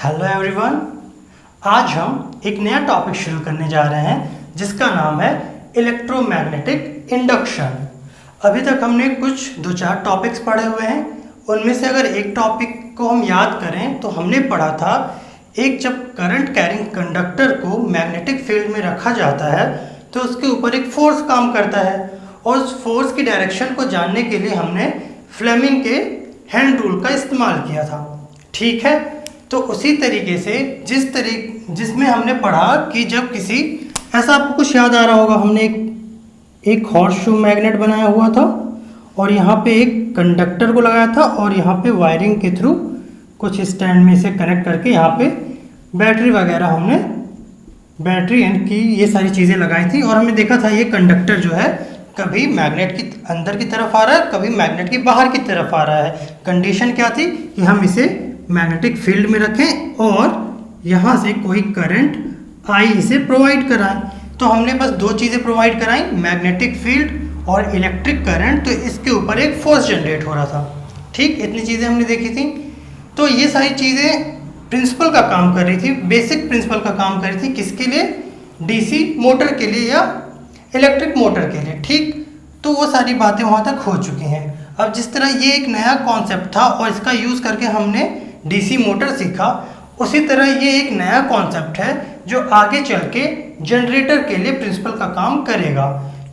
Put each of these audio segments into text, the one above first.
Hello everyone, आज हम एक नया टॉपिक शुरू करने जा रहे हैं जिसका नाम है इलेक्ट्रोमैग्नेटिक इंडक्शन। अभी तक हमने कुछ 2-4 टॉपिक्स पढ़े हुए हैं। उनमें से अगर एक टॉपिक को हम याद करें तो हमने पढ़ा था एक जब करंट कैरिंग कंडक्टर को मैग्नेटिक फील्ड में रखा जाता है तो उसके ऊपर एक फोर्स काम करता है और उस फोर्स की डायरेक्शन को जानने के लिए हमने फ्लेमिंग के हैंड रूल का इस्तेमाल किया था। ठीक है, तो उसी तरीके से जिसमें हमने पढ़ा कि जब किसी ऐसा आपको कुछ याद आ रहा होगा, हमने एक हॉर्स शू मैग्नेट बनाया हुआ था और यहाँ पे एक कंडक्टर को लगाया था और यहाँ पे वायरिंग के थ्रू कुछ स्टैंड में से कनेक्ट करके यहाँ पे बैटरी वगैरह हमने बैटरी एंड की ये सारी चीज़ें लगाई थी और हमने देखा था ये कंडक्टर जो है कभी मैग्नेट की अंदर की तरफ आ रहा है, कभी मैग्नेट की बाहर की तरफ आ रहा है। कंडीशन क्या थी कि हम इसे मैग्नेटिक फील्ड में रखें और यहाँ से कोई करंट आई इसे प्रोवाइड कराएं। तो हमने बस 2 चीज़ें प्रोवाइड कराई, मैग्नेटिक फील्ड और इलेक्ट्रिक करंट। तो इसके ऊपर एक फोर्स जनरेट हो रहा था। ठीक, इतनी चीज़ें हमने देखी थी। तो ये सारी चीज़ें प्रिंसिपल का काम कर रही थी, बेसिक प्रिंसिपल का काम कर रही थी। किसके लिए? डीसी मोटर के लिए या इलेक्ट्रिक मोटर के लिए। ठीक, तो वो सारी बातें वहाँ तक हो चुकी हैं। अब जिस तरह ये एक नया कॉन्सेप्ट था और इसका यूज़ करके हमने डीसी मोटर सीखा, उसी तरह ये एक नया कॉन्सेप्ट है जो आगे चल के जनरेटर के लिए प्रिंसिपल का काम करेगा।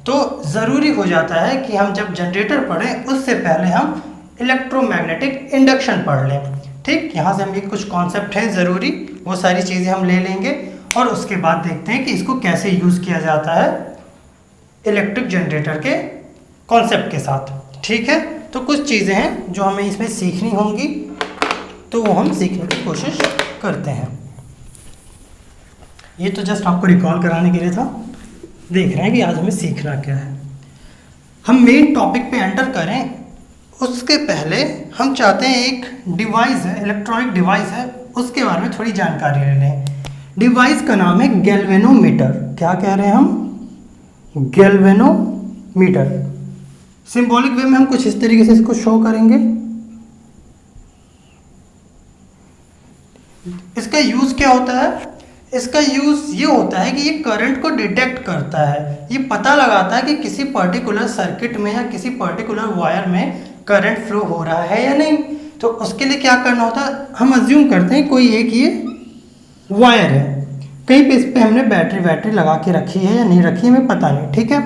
तो ज़रूरी हो जाता है कि हम जब जनरेटर पढ़ें उससे पहले हम इलेक्ट्रोमैग्नेटिक इंडक्शन पढ़ लें। ठीक, यहाँ से हम ये कुछ कॉन्सेप्ट हैं ज़रूरी, वो सारी चीज़ें हम ले लेंगे और उसके बाद देखते हैं कि इसको कैसे यूज़ किया जाता है इलेक्ट्रिक जनरेटर के कॉन्सेप्ट के साथ। ठीक है, तो कुछ चीज़ें हैं जो हमें इसमें सीखनी होंगी, तो वो हम सीखने की कोशिश करते हैं। ये तो जस्ट आपको रिकॉल कराने के लिए था। देख रहे हैं कि आज हमें सीखना क्या है। हम मेन टॉपिक पे एंटर करें उसके पहले हम चाहते हैं एक डिवाइस है, इलेक्ट्रॉनिक डिवाइस है, उसके बारे में थोड़ी जानकारी ले लें। डिवाइस का नाम है गैल्वेनोमीटर। क्या कह रहे हैं हम? गैल्वेनोमीटर। सिंबॉलिक वे में हम कुछ इस तरीके से इसको शो करेंगे। इसका यूज़ क्या होता है? इसका यूज़ ये होता है कि ये करंट को डिटेक्ट करता है। ये पता लगाता है कि किसी पर्टिकुलर सर्किट में या किसी पर्टिकुलर वायर में करंट फ्लो हो रहा है या नहीं। तो उसके लिए क्या करना होता है, हम अज्यूम करते हैं कोई एक ये वायर है, कहीं पे इस पर हमने बैटरी लगा के रखी है या नहीं रखी है हमें पता नहीं। ठीक है,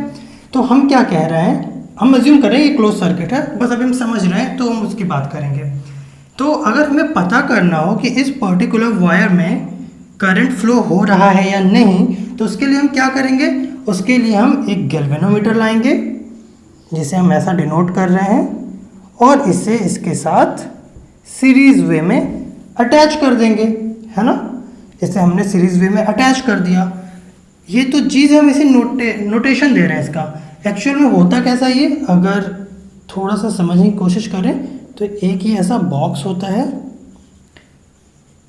तो हम क्या कह रहे हैं, हम अज्यूम कर रहे हैं ये क्लोज सर्किट है, बस अभी हम समझ रहे हैं तो हम उसकी बात करेंगे। तो अगर हमें पता करना हो कि इस पर्टिकुलर वायर में करंट फ्लो हो रहा है या नहीं, तो उसके लिए हम क्या करेंगे, उसके लिए हम एक गैल्वेनोमीटर लाएंगे जिसे हम ऐसा डिनोट कर रहे हैं और इसे इसके साथ सीरीज वे में अटैच कर देंगे, है ना। इसे हमने सीरीज वे में अटैच कर दिया। ये तो चीज़ हम इसे नोटेशन दे रहे हैं। इसका एक्चुअल में होता कैसा, ये अगर थोड़ा सा समझने की कोशिश करें तो एक ही ऐसा बॉक्स होता है,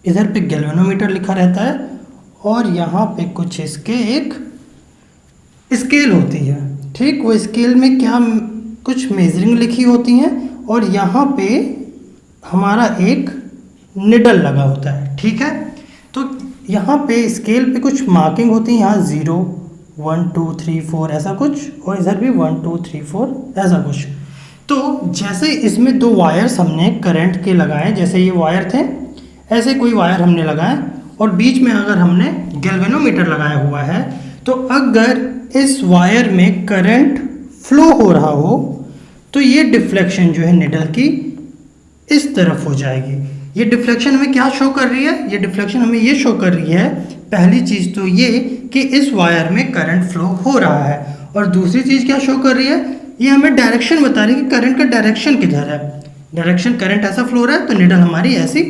इधर पे गैल्वेनोमीटर लिखा रहता है और यहाँ पे कुछ इसके एक स्केल होती है। ठीक, वो स्केल में क्या कुछ मेजरिंग लिखी होती हैं और यहाँ पे हमारा एक निडल लगा होता है। ठीक है, तो यहाँ पे स्केल पे कुछ मार्किंग होती है, यहाँ 0 1 2 3 4 ऐसा कुछ और इधर भी 1 2 3 4 ऐसा कुछ। तो जैसे इसमें 2 वायर्स हमने करंट के लगाए, जैसे ये वायर थे ऐसे कोई वायर हमने लगाए और बीच में अगर हमने गैल्वेनोमीटर लगाया हुआ है, तो अगर इस वायर में करंट फ्लो हो रहा हो तो ये डिफ्लेक्शन जो है निडल की इस तरफ हो जाएगी। ये डिफ्लेक्शन हमें क्या शो कर रही है? ये डिफ्लेक्शन हमें ये शो कर रही है, पहली चीज़ तो ये कि इस वायर में करंट फ्लो हो रहा है और दूसरी चीज़ क्या शो कर रही है, ये हमें डायरेक्शन बता रही है कि करंट का डायरेक्शन किधर है। डायरेक्शन करंट ऐसा फ्लो हो रहा है तो निडल हमारी ऐसी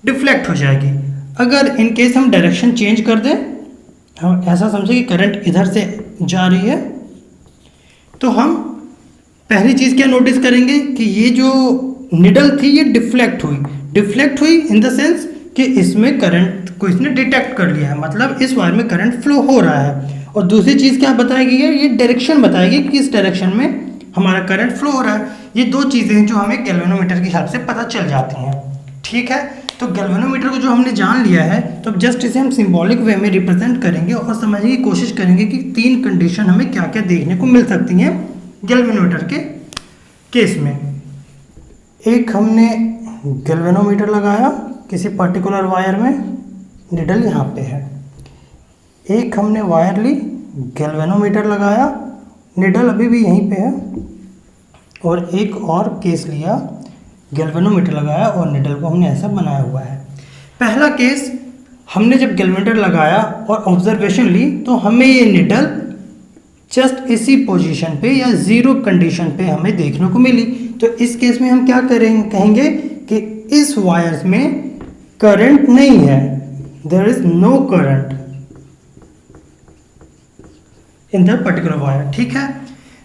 डिफ्लेक्ट हो जाएगी। अगर इन केस हम डायरेक्शन चेंज कर दें, हम ऐसा समझें कि करंट इधर से जा रही है, तो हम पहली चीज़ क्या नोटिस करेंगे कि ये जो निडल थी ये डिफ्लेक्ट हुई इन द सेंस कि इसमें करंट को इसने डिटेक्ट कर लिया है, मतलब इस वायर में करंट फ्लो हो रहा है। और दूसरी चीज़ क्या बताएगी, ये डायरेक्शन बताएगी कि किस डायरेक्शन में हमारा करंट फ्लो हो रहा है। ये 2 चीज़ें हैं जो हमें गैल्वेनोमीटर की हेल्प से पता चल जाती हैं। ठीक है, तो गैल्वेनोमीटर को जो हमने जान लिया है, तो अब जस्ट इसे हम सिंबॉलिक वे में रिप्रेजेंट करेंगे और समझने की कोशिश करेंगे कि 3 कंडीशन हमें क्या क्या देखने को मिल सकती हैं गैल्वेनोमीटर के केस में। एक हमने गैल्वेनोमीटर लगाया किसी पर्टिकुलर वायर में, निडल यहाँ पे है। एक हमने वायर ली, गैल्वेनोमीटर लगाया, निडल अभी भी यहीं पे है। और एक और केस लिया, गैल्वेनोमीटर लगाया और निडल को हमने ऐसा बनाया हुआ है। पहला केस, हमने जब गैल्वेनोमीटर लगाया और ऑब्जर्वेशन ली तो हमें ये निडल जस्ट इसी पोजीशन पे या ज़ीरो कंडीशन पे हमें देखने को मिली। तो इस केस में हम क्या कहेंगे कि इस वायर्स में करंट नहीं है, there is no current in the particular wire. ठीक है।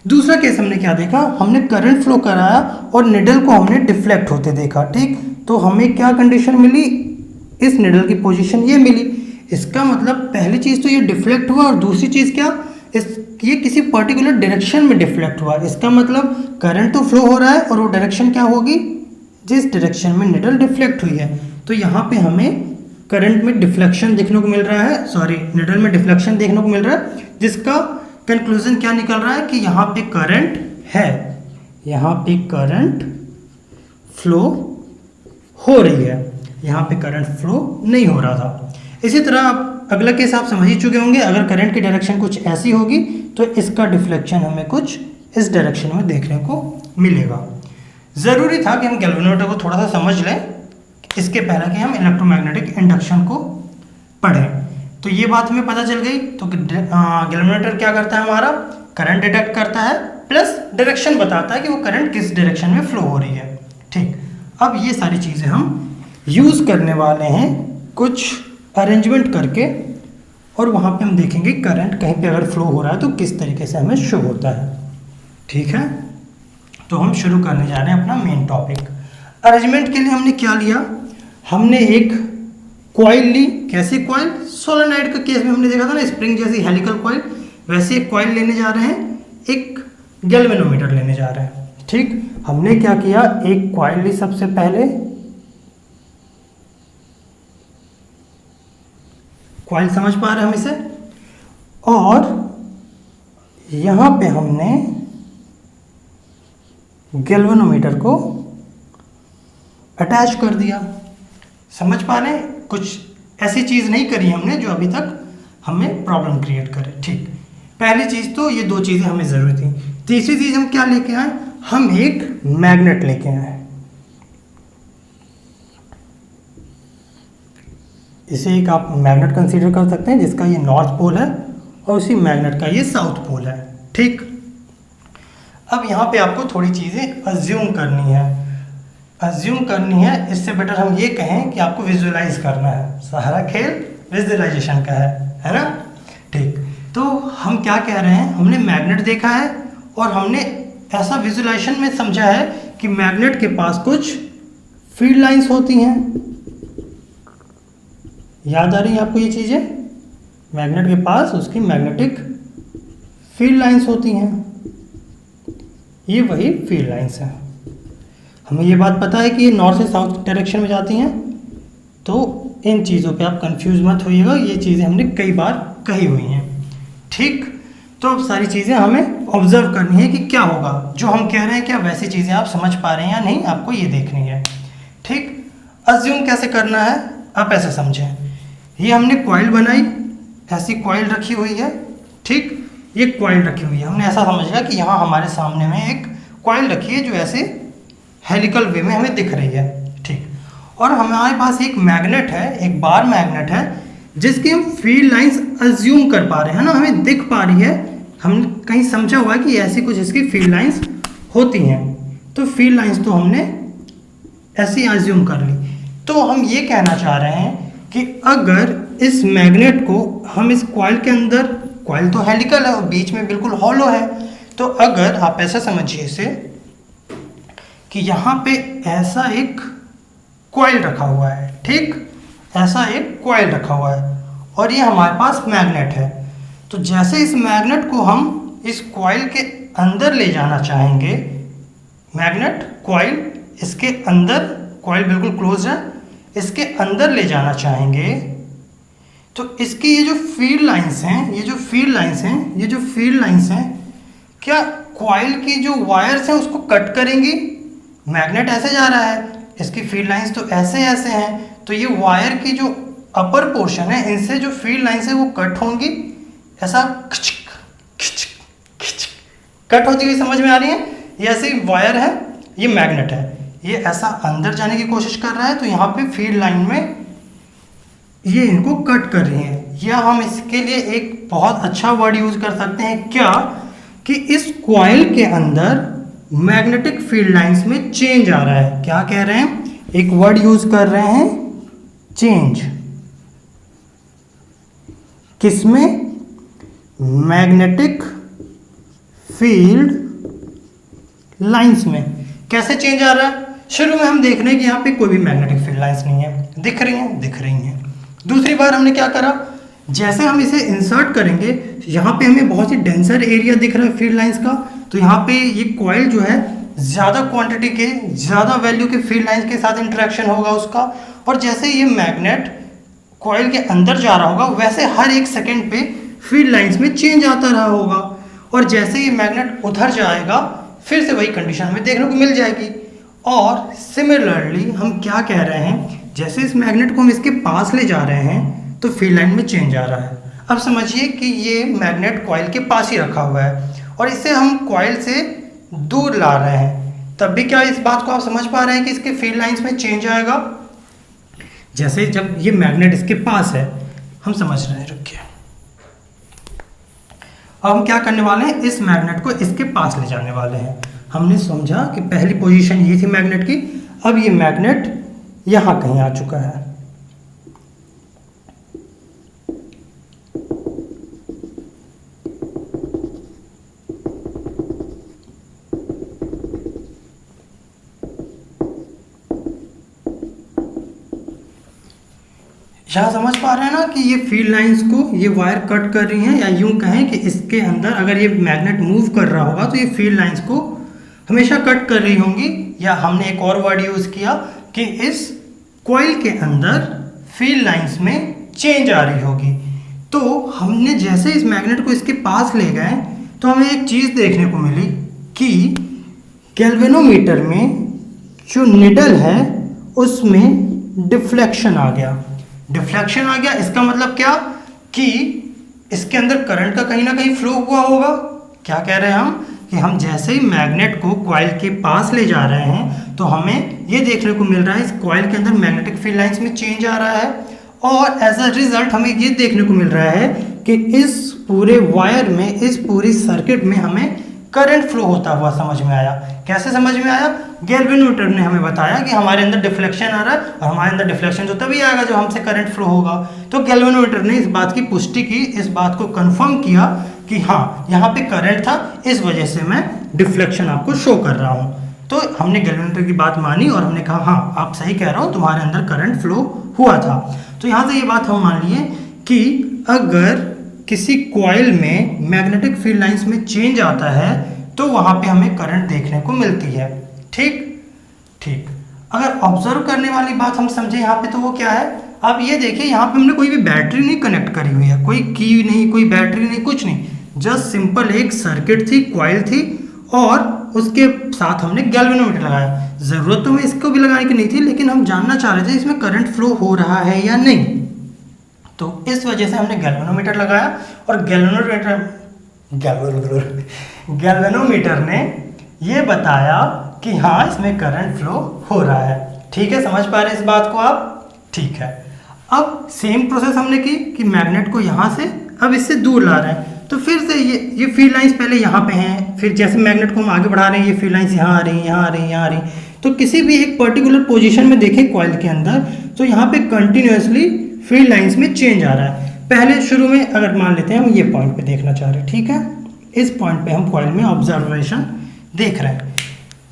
दूसरा केस हमने क्या देखा, हमने करंट फ्लो कराया और निडल को हमने डिफ्लेक्ट होते देखा। ठीक, तो हमें क्या कंडीशन मिली, इस निडल की पोजीशन ये मिली। इसका मतलब पहली चीज़ तो ये डिफ्लेक्ट हुआ और दूसरी चीज़ क्या, ये किसी पर्टिकुलर डायरेक्शन में डिफ्लेक्ट हुआ। इसका मतलब करंट तो फ्लो हो रहा है और वो डायरेक्शन क्या होगी, जिस डायरेक्शन में निडल डिफ्लेक्ट हुई है। तो यहाँ पे हमें करंट में डिफ्लेक्शन देखने को मिल रहा है, सॉरी निडल में डिफ्लेक्शन देखने को मिल रहा है, जिसका कंक्लूजन क्या निकल रहा है कि यहाँ पे करंट है, यहाँ पे करंट फ्लो हो रही है, यहाँ पे करंट फ्लो नहीं हो रहा था। इसी तरह अगला केस आप समझ ही चुके होंगे, अगर करंट की डायरेक्शन कुछ ऐसी होगी तो इसका डिफ्लेक्शन हमें कुछ इस डायरेक्शन में देखने को मिलेगा। ज़रूरी था कि हम गैल्वेनोमीटर को थोड़ा सा समझ लें इसके पहले कि हम इलेक्ट्रोमैग्नेटिक इंडक्शन को पढ़ें। तो ये बात हमें पता चल गई। तो गैल्वेनोमीटर क्या करता है, हमारा करंट डिटेक्ट करता है प्लस डायरेक्शन बताता है कि वो करंट किस डायरेक्शन में फ्लो हो रही है। ठीक, अब ये सारी चीज़ें हम यूज़ करने वाले हैं कुछ अरेंजमेंट करके, और वहाँ पे हम देखेंगे करंट कहीं पे अगर फ्लो हो रहा है तो किस तरीके से हमें शो होता है। ठीक है, तो हम शुरू करने जा रहे हैं अपना मेन टॉपिक। अरेंजमेंट के लिए हमने क्या लिया, हमने एक कॉइल ली। कैसी कॉइल, सोलेनॉइड का केस में हमने देखा था ना, स्प्रिंग जैसी हेलिकल कॉइल, वैसे एक कॉइल लेने जा रहे हैं, एक गैल्वेनोमीटर लेने जा रहे हैं। ठीक, हमने क्या किया, एक कॉइल ली सबसे पहले, कॉइल समझ पा रहे हैं हम इसे, और यहाँ पे हमने गैल्वेनोमीटर को अटैच कर दिया। समझ पा रहे हैं, कुछ ऐसी चीज़ नहीं करी हमने जो अभी तक हमें प्रॉब्लम क्रिएट करे। ठीक, पहली चीज़ तो ये 2 चीज़ें हमें ज़रूरी थी। तीसरी चीज़ हम क्या लेके आए, हम एक मैग्नेट लेके आए। इसे एक आप मैग्नेट कंसीडर कर सकते हैं, जिसका ये नॉर्थ पोल है और उसी मैग्नेट का ये साउथ पोल है। ठीक, अब यहाँ पे आपको थोड़ी चीज़ें अज्यूम करनी है। इससे बेटर हम ये कहें कि आपको विजुअलाइज करना है। सारा खेल विजुअलाइजेशन का है ना। ठीक, तो हम क्या कह रहे हैं, हमने मैग्नेट देखा है और हमने ऐसा विजुअलाइजेशन में समझा है कि मैग्नेट के पास कुछ फील्ड लाइंस होती हैं। याद आ रही है आपको ये चीज़ें, मैग्नेट के पास उसकी मैग्नेटिक फील्ड लाइंस होती हैं, ये वही फील्ड लाइंस हैं। हमें ये बात पता है कि ये नॉर्थ से साउथ डायरेक्शन में जाती हैं, तो इन चीज़ों पे आप कंफ्यूज मत होइएगा, ये चीज़ें हमने कई बार कही हुई हैं। ठीक, तो अब सारी चीज़ें हमें ऑब्जर्व करनी है कि क्या होगा, जो हम कह रहे हैं क्या वैसी चीज़ें आप समझ पा रहे हैं या नहीं, आपको ये देखनी है। ठीक, अज्यूम कैसे करना है, आप ऐसे समझें, ये हमने कॉइल बनाई, ऐसी कॉइल रखी हुई है। ठीक, ये कॉइल रखी हुई है, हमने ऐसा समझ लिया कि यहाँ हमारे सामने में एक कॉइल रखी है जो ऐसे हेलिकल वे में हमें दिख रही है। ठीक, और हमारे पास एक मैग्नेट है, एक बार मैग्नेट है, जिसकी हम फील्ड लाइंस अज्यूम कर पा रहे हैं ना, हमें दिख पा रही है, हमने कहीं समझा हुआ है कि ऐसी कुछ इसकी फील्ड लाइंस होती हैं। तो फील्ड लाइंस तो हमने ऐसी अज्यूम कर ली। तो हम ये कहना चाह रहे हैं कि अगर इस मैग्नेट को हम इस कॉइल के अंदर, कॉइल तो हेलिकल है और बीच में बिल्कुल हॉलो है, तो अगर आप ऐसा समझिए इसे कि यहाँ पे ऐसा एक कॉइल रखा हुआ है। ठीक, ऐसा एक कॉइल रखा हुआ है और ये हमारे पास मैग्नेट है। तो जैसे इस मैग्नेट को हम इस कॉइल के अंदर ले जाना चाहेंगे, मैग्नेट कॉइल इसके अंदर, कॉइल बिल्कुल क्लोज है, इसके अंदर ले जाना चाहेंगे तो इसकी ये जो फील्ड लाइंस हैं, ये जो फील्ड लाइंस हैं क्या कॉइल की जो वायर्स हैं उसको कट करेंगी? मैग्नेट ऐसे जा रहा है, इसकी फील्ड लाइंस तो ऐसे हैं, तो ये वायर की जो अपर पोर्शन है इनसे जो फील्ड लाइंस है वो कट होंगी, ऐसा कट होती हुई समझ में आ रही है। ये ऐसे वायर है, ये मैग्नेट है, ये ऐसा अंदर जाने की कोशिश कर रहा है, तो यहाँ पे फील्ड लाइन में ये इनको कट कर रही है। या हम इसके लिए एक बहुत अच्छा वर्ड यूज कर सकते हैं क्या, कि इस कॉइल के अंदर मैग्नेटिक फील्ड लाइंस में चेंज आ रहा है। क्या कह रहे हैं, एक वर्ड यूज कर रहे हैं, चेंज। किसमें? मैग्नेटिक फील्ड लाइंस में। कैसे चेंज आ रहा है? शुरू में हम देख रहे हैं कि यहाँ पे कोई भी मैग्नेटिक फील्ड लाइंस नहीं है, दिख रही हैं। दूसरी बार हमने क्या करा, जैसे हम इसे इंसर्ट करेंगे यहाँ पे हमें बहुत ही डेंसर एरिया दिख रहा है फील्ड लाइंस का, तो यहाँ पे ये कॉइल जो है ज़्यादा क्वांटिटी के, ज़्यादा वैल्यू के फील्ड लाइंस के साथ इंटरेक्शन होगा उसका। और जैसे ये मैग्नेट कॉइल के अंदर जा रहा होगा वैसे हर एक सेकेंड पे फील्ड लाइंस में चेंज आता रहा होगा। और जैसे ये मैग्नेट उधर जाएगा फिर से वही कंडीशन हमें देखने को मिल जाएगी। और सिमिलरली हम क्या कह रहे हैं, जैसे इस मैग्नेट को हम इसके पास ले जा रहे हैं तो फील्ड लाइन में चेंज आ रहा है। अब समझिए कि ये मैग्नेट कॉइल के पास ही रखा हुआ है और इसे हम कॉइल से दूर ला रहे हैं, तब भी क्या इस बात को आप समझ पा रहे हैं कि इसके फील्ड लाइंस में चेंज आएगा? जैसे जब ये मैग्नेट इसके पास है, हम समझ रहे हैं, रुकिए। अब हम क्या करने वाले हैं, इस मैग्नेट को इसके पास ले जाने वाले हैं। हमने समझा कि पहली पोजीशन ये थी मैग्नेट की, अब ये मैग्नेट यहाँ कहीं आ चुका है। यहाँ समझ पा रहे हैं ना कि ये फील्ड लाइंस को ये वायर कट कर रही हैं, या यूं कहें कि इसके अंदर अगर ये मैग्नेट मूव कर रहा होगा तो ये फील्ड लाइंस को हमेशा कट कर रही होंगी। या हमने एक और वर्ड यूज़ किया कि इस कॉइल के अंदर फील्ड लाइंस में चेंज आ रही होगी। तो हमने जैसे इस मैग्नेट को इसके पास ले गए तो हमें एक चीज़ देखने को मिली कि गैल्वेनोमीटर में जो निडल है उसमें डिफ्लेक्शन आ गया। इसका मतलब क्या कि इसके अंदर करंट का कहीं ना कहीं फ्लो हुआ होगा। क्या कह रहे हैं हम कि हम जैसे ही मैग्नेट को कॉइल के पास ले जा रहे हैं तो हमें ये देखने को मिल रहा है इस कॉइल के अंदर मैग्नेटिक फील्ड लाइंस में चेंज आ रहा है, और एज अ रिजल्ट हमें ये देखने को मिल रहा है कि इस पूरे वायर में, इस पूरी सर्किट में हमें करंट फ्लो होता हुआ समझ में आया। कैसे समझ में आया? गैल्वेनोमीटर ने हमें बताया कि हमारे अंदर डिफ्लेक्शन आ रहा है, और हमारे अंदर डिफ्लेक्शन तो तभी आएगा जब हमसे करंट फ्लो होगा। तो गैल्वेनोमीटर ने इस बात की पुष्टि की, इस बात को कंफर्म किया कि हाँ यहाँ पे करंट था, इस वजह से मैं डिफ्लेक्शन आपको शो कर रहा हूँ। तो हमने गैल्वेनोमीटर की बात मानी और हमने कहा हाँ आप सही कह रहे हो, तुम्हारे अंदर करंट फ्लो हुआ था। तो यहाँ से ये बात हम मान लिए कि अगर किसी कॉइल में मैग्नेटिक फील्ड लाइंस में चेंज आता है तो वहाँ पे हमें करंट देखने को मिलती है। ठीक। अगर ऑब्जर्व करने वाली बात हम समझे यहाँ पे तो वो क्या है, आप ये देखिए यहाँ पे हमने कोई भी बैटरी नहीं कनेक्ट करी हुई है, कोई की नहीं, कोई बैटरी नहीं, कुछ नहीं, जस्ट सिंपल एक सर्किट थी, कॉइल थी, और उसके साथ हमने गैल्वेनोमीटर लगाया। ज़रूरत तो हमें इसको भी लगाने की नहीं थी, लेकिन हम जानना चाह रहे थे इसमें करंट फ्लो हो रहा है या नहीं, तो इस वजह से हमने गैल्वेनोमीटर लगाया। और गैल्वेनोमीटर ने ये बताया कि हाँ इसमें करंट फ्लो हो रहा है। ठीक है, समझ पा रहे हैं इस बात को आप? ठीक है। अब सेम प्रोसेस हमने की कि मैग्नेट को यहाँ से अब इससे दूर ला रहे हैं, तो फिर से ये फील्ड लाइंस पहले यहाँ पे हैं, फिर जैसे मैग्नेट को हम आगे बढ़ा रहे हैं ये फील्ड लाइंस यहाँ आ रही हैं, यहाँ आ रही हैं, यहाँ आ रही हैं। तो किसी भी एक पर्टिकुलर पोजीशन में देखें कॉइल के अंदर तो यहाँ पे कंटिन्यूसली फील्ड लाइंस में चेंज आ रहा है। पहले शुरू में अगर मान लेते हैं हम ये पॉइंट पे देखना चाह रहे हैं, ठीक है, इस पॉइंट पे हम कॉइल में ऑब्जर्वेशन देख रहे हैं,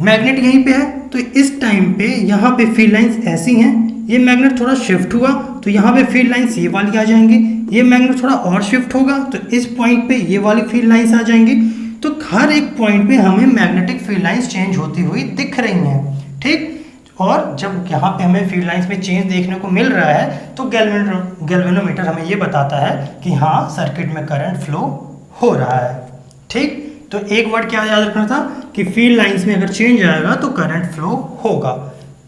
मैग्नेट यहीं पे है, तो इस टाइम पे यहाँ पे फील्ड लाइंस ऐसी हैं, ये मैग्नेट थोड़ा शिफ्ट हुआ तो यहाँ पे फील्ड लाइंस ये वाली आ जाएंगी, ये मैग्नेट थोड़ा और शिफ्ट होगा तो इस पॉइंट पे ये वाली फील्ड लाइंस आ जाएंगी। तो हर एक पॉइंट पे हमें मैग्नेटिक फील्ड लाइंस चेंज होती हुई दिख रही हैं। ठीक, और जब यहाँ पे हमें फील्ड लाइंस में चेंज देखने को मिल रहा है तो गैल्वेनोमीटर हमें ये बताता है कि हाँ सर्किट में करंट फ्लो हो रहा है। ठीक, तो एक वर्ड क्या याद रखना था कि फील्ड लाइंस में अगर चेंज आएगा तो करंट फ्लो होगा।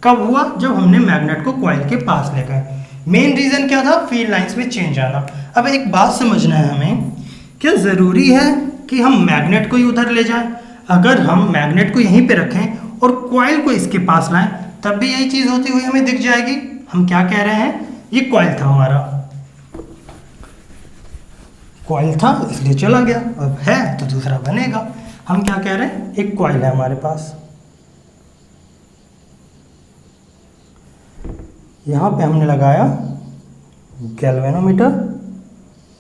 कब हुआ? जब हमने मैग्नेट को कॉइल के पास ले गए। मेन रीजन क्या था? फील्ड लाइंस में चेंज आना। अब एक बात समझना है हमें, क्या ज़रूरी है कि हम मैग्नेट को ही उधर ले जाएं? अगर हम मैग्नेट को यहीं पे रखें और कॉइल को इसके पास लाएं तब भी यही चीज़ होती हुई हमें दिख जाएगी। हम क्या कह रहे हैं? ये कॉइल था, हमारा कॉइल था इसलिए चला गया, अब है तो दूसरा बनेगा। हम क्या कह रहे हैं? एक कॉइल है हमारे पास, यहाँ पे हमने लगाया गैल्वेनोमीटर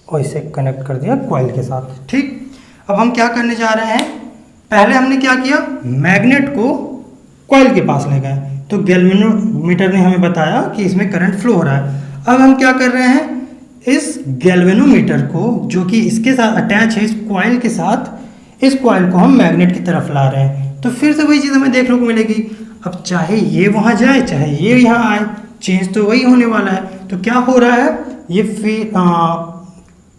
और इसे कनेक्ट कर दिया कॉइल के साथ। ठीक, अब हम क्या करने जा रहे हैं? पहले हमने क्या किया? मैग्नेट को कॉइल के पास ले गए तो गैल्वेनोमीटर ने हमें बताया कि इसमें करंट फ्लो हो रहा है। अब हम क्या कर रहे हैं? इस गैल्वेनोमीटर को जो कि इसके साथ अटैच है इस कॉइल के साथ, इस कॉइल को हम मैग्नेट की तरफ ला रहे हैं। तो फिर से वही चीज़ हमें देखने को मिलेगी। अब चाहे ये वहाँ जाए चाहे ये यहाँ आए, चेंज तो वही होने वाला है। तो क्या हो रहा है? ये फिर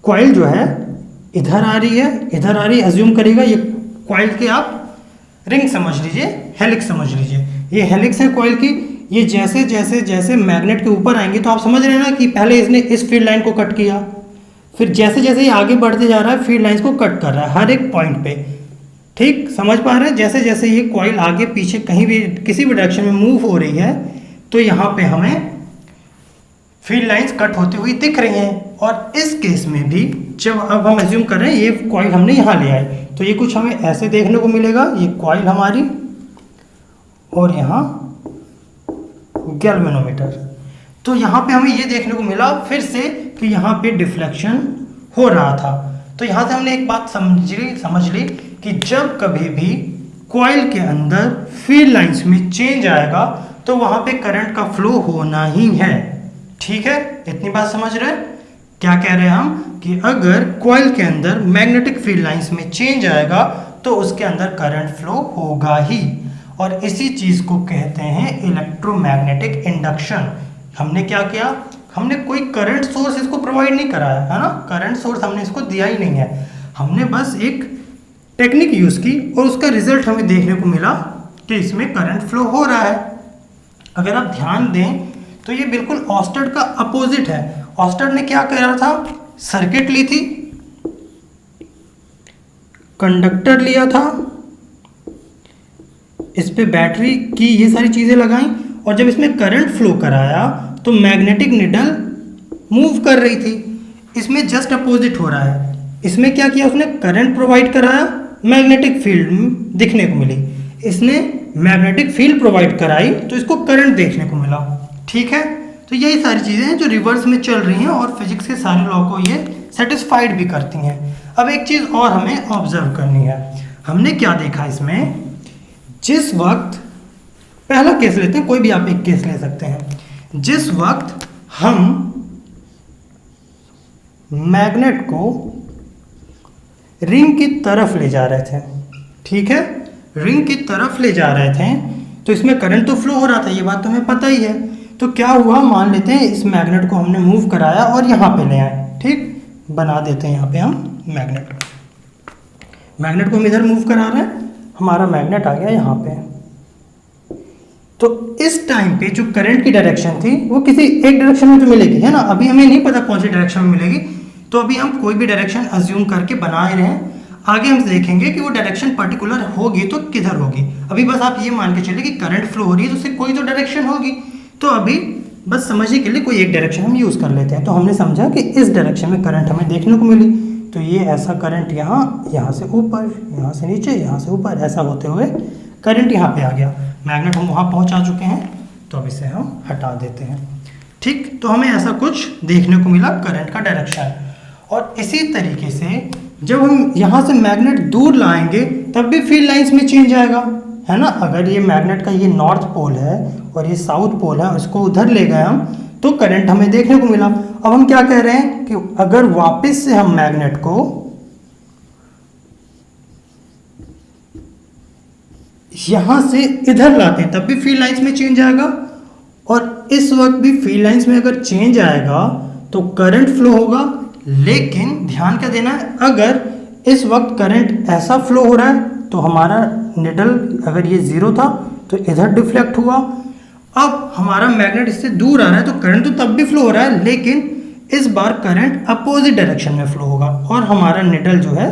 कॉइल जो है इधर आ रही है, इधर आ रही है। अज्यूम करिएगा ये कॉइल के आप रिंग समझ लीजिए, हेलिक्स समझ लीजिए। ये हेलिक्स है कॉइल की। ये जैसे जैसे जैसे मैग्नेट के ऊपर आएंगे तो आप समझ रहे हैं ना कि पहले इसने इस फील्ड लाइन को कट किया, फिर जैसे जैसे ये आगे बढ़ते जा रहा है फील्ड लाइंस को कट कर रहा है हर एक पॉइंट पे। ठीक, समझ पा रहे हैं? जैसे जैसे ये कॉइल आगे पीछे कहीं भी किसी भी डायरेक्शन में मूव हो रही है तो यहाँ पे हमें फील्ड लाइंस कट होती हुई दिख रही हैं। और इस केस में भी जब अब हम एज्यूम कर रहे हैं ये कॉइल हमने यहाँ ले आए तो ये कुछ हमें ऐसे देखने को मिलेगा। ये कॉइल हमारी और यहाँ गैल्वेनोमीटर। तो यहाँ पे हमें ये देखने को मिला फिर से कि यहाँ पे डिफ्लेक्शन हो रहा था। तो यहाँ से हमने एक बात समझ ली कि जब कभी भी कॉइल के अंदर फील्ड लाइंस में चेंज आएगा तो वहाँ पे करंट का फ्लो होना ही है। ठीक है, इतनी बात समझ रहे हैं? क्या कह रहे हैं हम कि अगर कॉइल के अंदर मैग्नेटिक फील्ड लाइंस में चेंज आएगा तो उसके अंदर करंट फ्लो होगा ही। और इसी चीज़ को कहते हैं इलेक्ट्रोमैग्नेटिक इंडक्शन। हमने क्या किया? हमने कोई करंट सोर्स इसको प्रोवाइड नहीं कराया है ना, करंट सोर्स हमने इसको दिया ही नहीं है। हमने बस एक टेक्निक यूज़ की और उसका रिजल्ट हमें देखने को मिला कि इसमें करंट फ्लो हो रहा है। अगर आप ध्यान दें तो ये बिल्कुल ऑस्टर्ड का अपोजिट है। ऑस्टर्ड ने क्या करा था? सर्किट ली थी, कंडक्टर लिया था, इस पे बैटरी की ये सारी चीज़ें लगाई और जब इसमें करंट फ्लो कराया तो मैग्नेटिक निडल मूव कर रही थी। इसमें जस्ट अपोजिट हो रहा है। इसमें क्या किया? उसने करंट प्रोवाइड कराया, मैग्नेटिक फील्ड दिखने को मिली। इसने मैग्नेटिक फील्ड प्रोवाइड कराई तो इसको करंट देखने को मिला। ठीक है, तो यही सारी चीज़ें हैं जो रिवर्स में चल रही हैं और फिजिक्स के सारे लॉ को ये सेटिस्फाइड भी करती हैं। अब एक चीज़ और हमें ऑब्जर्व करनी है। हमने क्या देखा इसमें? जिस वक्त, पहला केस लेते हैं, कोई भी आप एक केस ले सकते हैं। जिस वक्त हम मैग्नेट को रिंग की तरफ ले जा रहे थे, ठीक है, रिंग की तरफ ले जा रहे थे तो इसमें करंट तो फ्लो हो रहा था, ये बात तो हमें पता ही है। तो क्या हुआ? मान लेते हैं इस मैग्नेट को हमने मूव कराया और यहाँ पे ले आए। ठीक, बना देते हैं यहाँ पे हम मैग्नेट को हम इधर मूव करा रहे हैं, हमारा मैग्नेट आ गया यहाँ पे। तो इस टाइम पे जो करंट की डायरेक्शन थी वो किसी एक डायरेक्शन में तो मिलेगी, है ना। अभी हमें नहीं पता कौन सी डायरेक्शन में मिलेगी, तो अभी हम कोई भी डायरेक्शन अज्यूम करके बना ही रहे हैं। आगे हम देखेंगे कि वो डायरेक्शन पर्टिकुलर होगी तो किधर होगी। अभी बस आप ये मान के चलिए कि करंट फ्लो हो रही है तो उससे कोई तो डायरेक्शन होगी। तो अभी बस समझने के लिए कोई एक डायरेक्शन हम यूज़ कर लेते हैं। तो हमने समझा कि इस डायरेक्शन में करंट हमें देखने को मिली, तो ये ऐसा करंट यहाँ से ऊपर, यहाँ से नीचे, यहाँ से ऊपर, ऐसा होते हुए करंट यहाँ पे आ गया। मैग्नेट हम वहाँ पहुँचा चुके हैं तो अब इसे हम हटा देते हैं। ठीक, तो हमें ऐसा कुछ देखने को मिला करंट का डायरेक्शन। और इसी तरीके से जब हम यहाँ से मैग्नेट दूर लाएंगे तब भी फील्ड लाइंस में चेंज आएगा, है ना। अगर ये मैग्नेट का ये नॉर्थ पोल है और ये साउथ पोल है, उसको उधर ले गए हम तो करंट हमें देखने को मिला। अब हम क्या कह रहे हैं कि अगर वापस से हम मैग्नेट को यहाँ से इधर लाते हैं तब भी फील्ड लाइंस में चेंज आएगा, और इस वक्त भी फील्ड लाइंस में अगर चेंज आएगा तो करंट फ्लो होगा। लेकिन ध्यान क्या देना है, अगर इस वक्त करंट ऐसा फ्लो हो रहा है तो हमारा निडल अगर ये 0 था तो इधर डिफ्लेक्ट हुआ। अब हमारा मैग्नेट इससे दूर आ रहा है तो करंट तो तब भी फ्लो हो रहा है, लेकिन इस बार करंट अपोजिट डायरेक्शन में फ्लो होगा और हमारा निडल जो है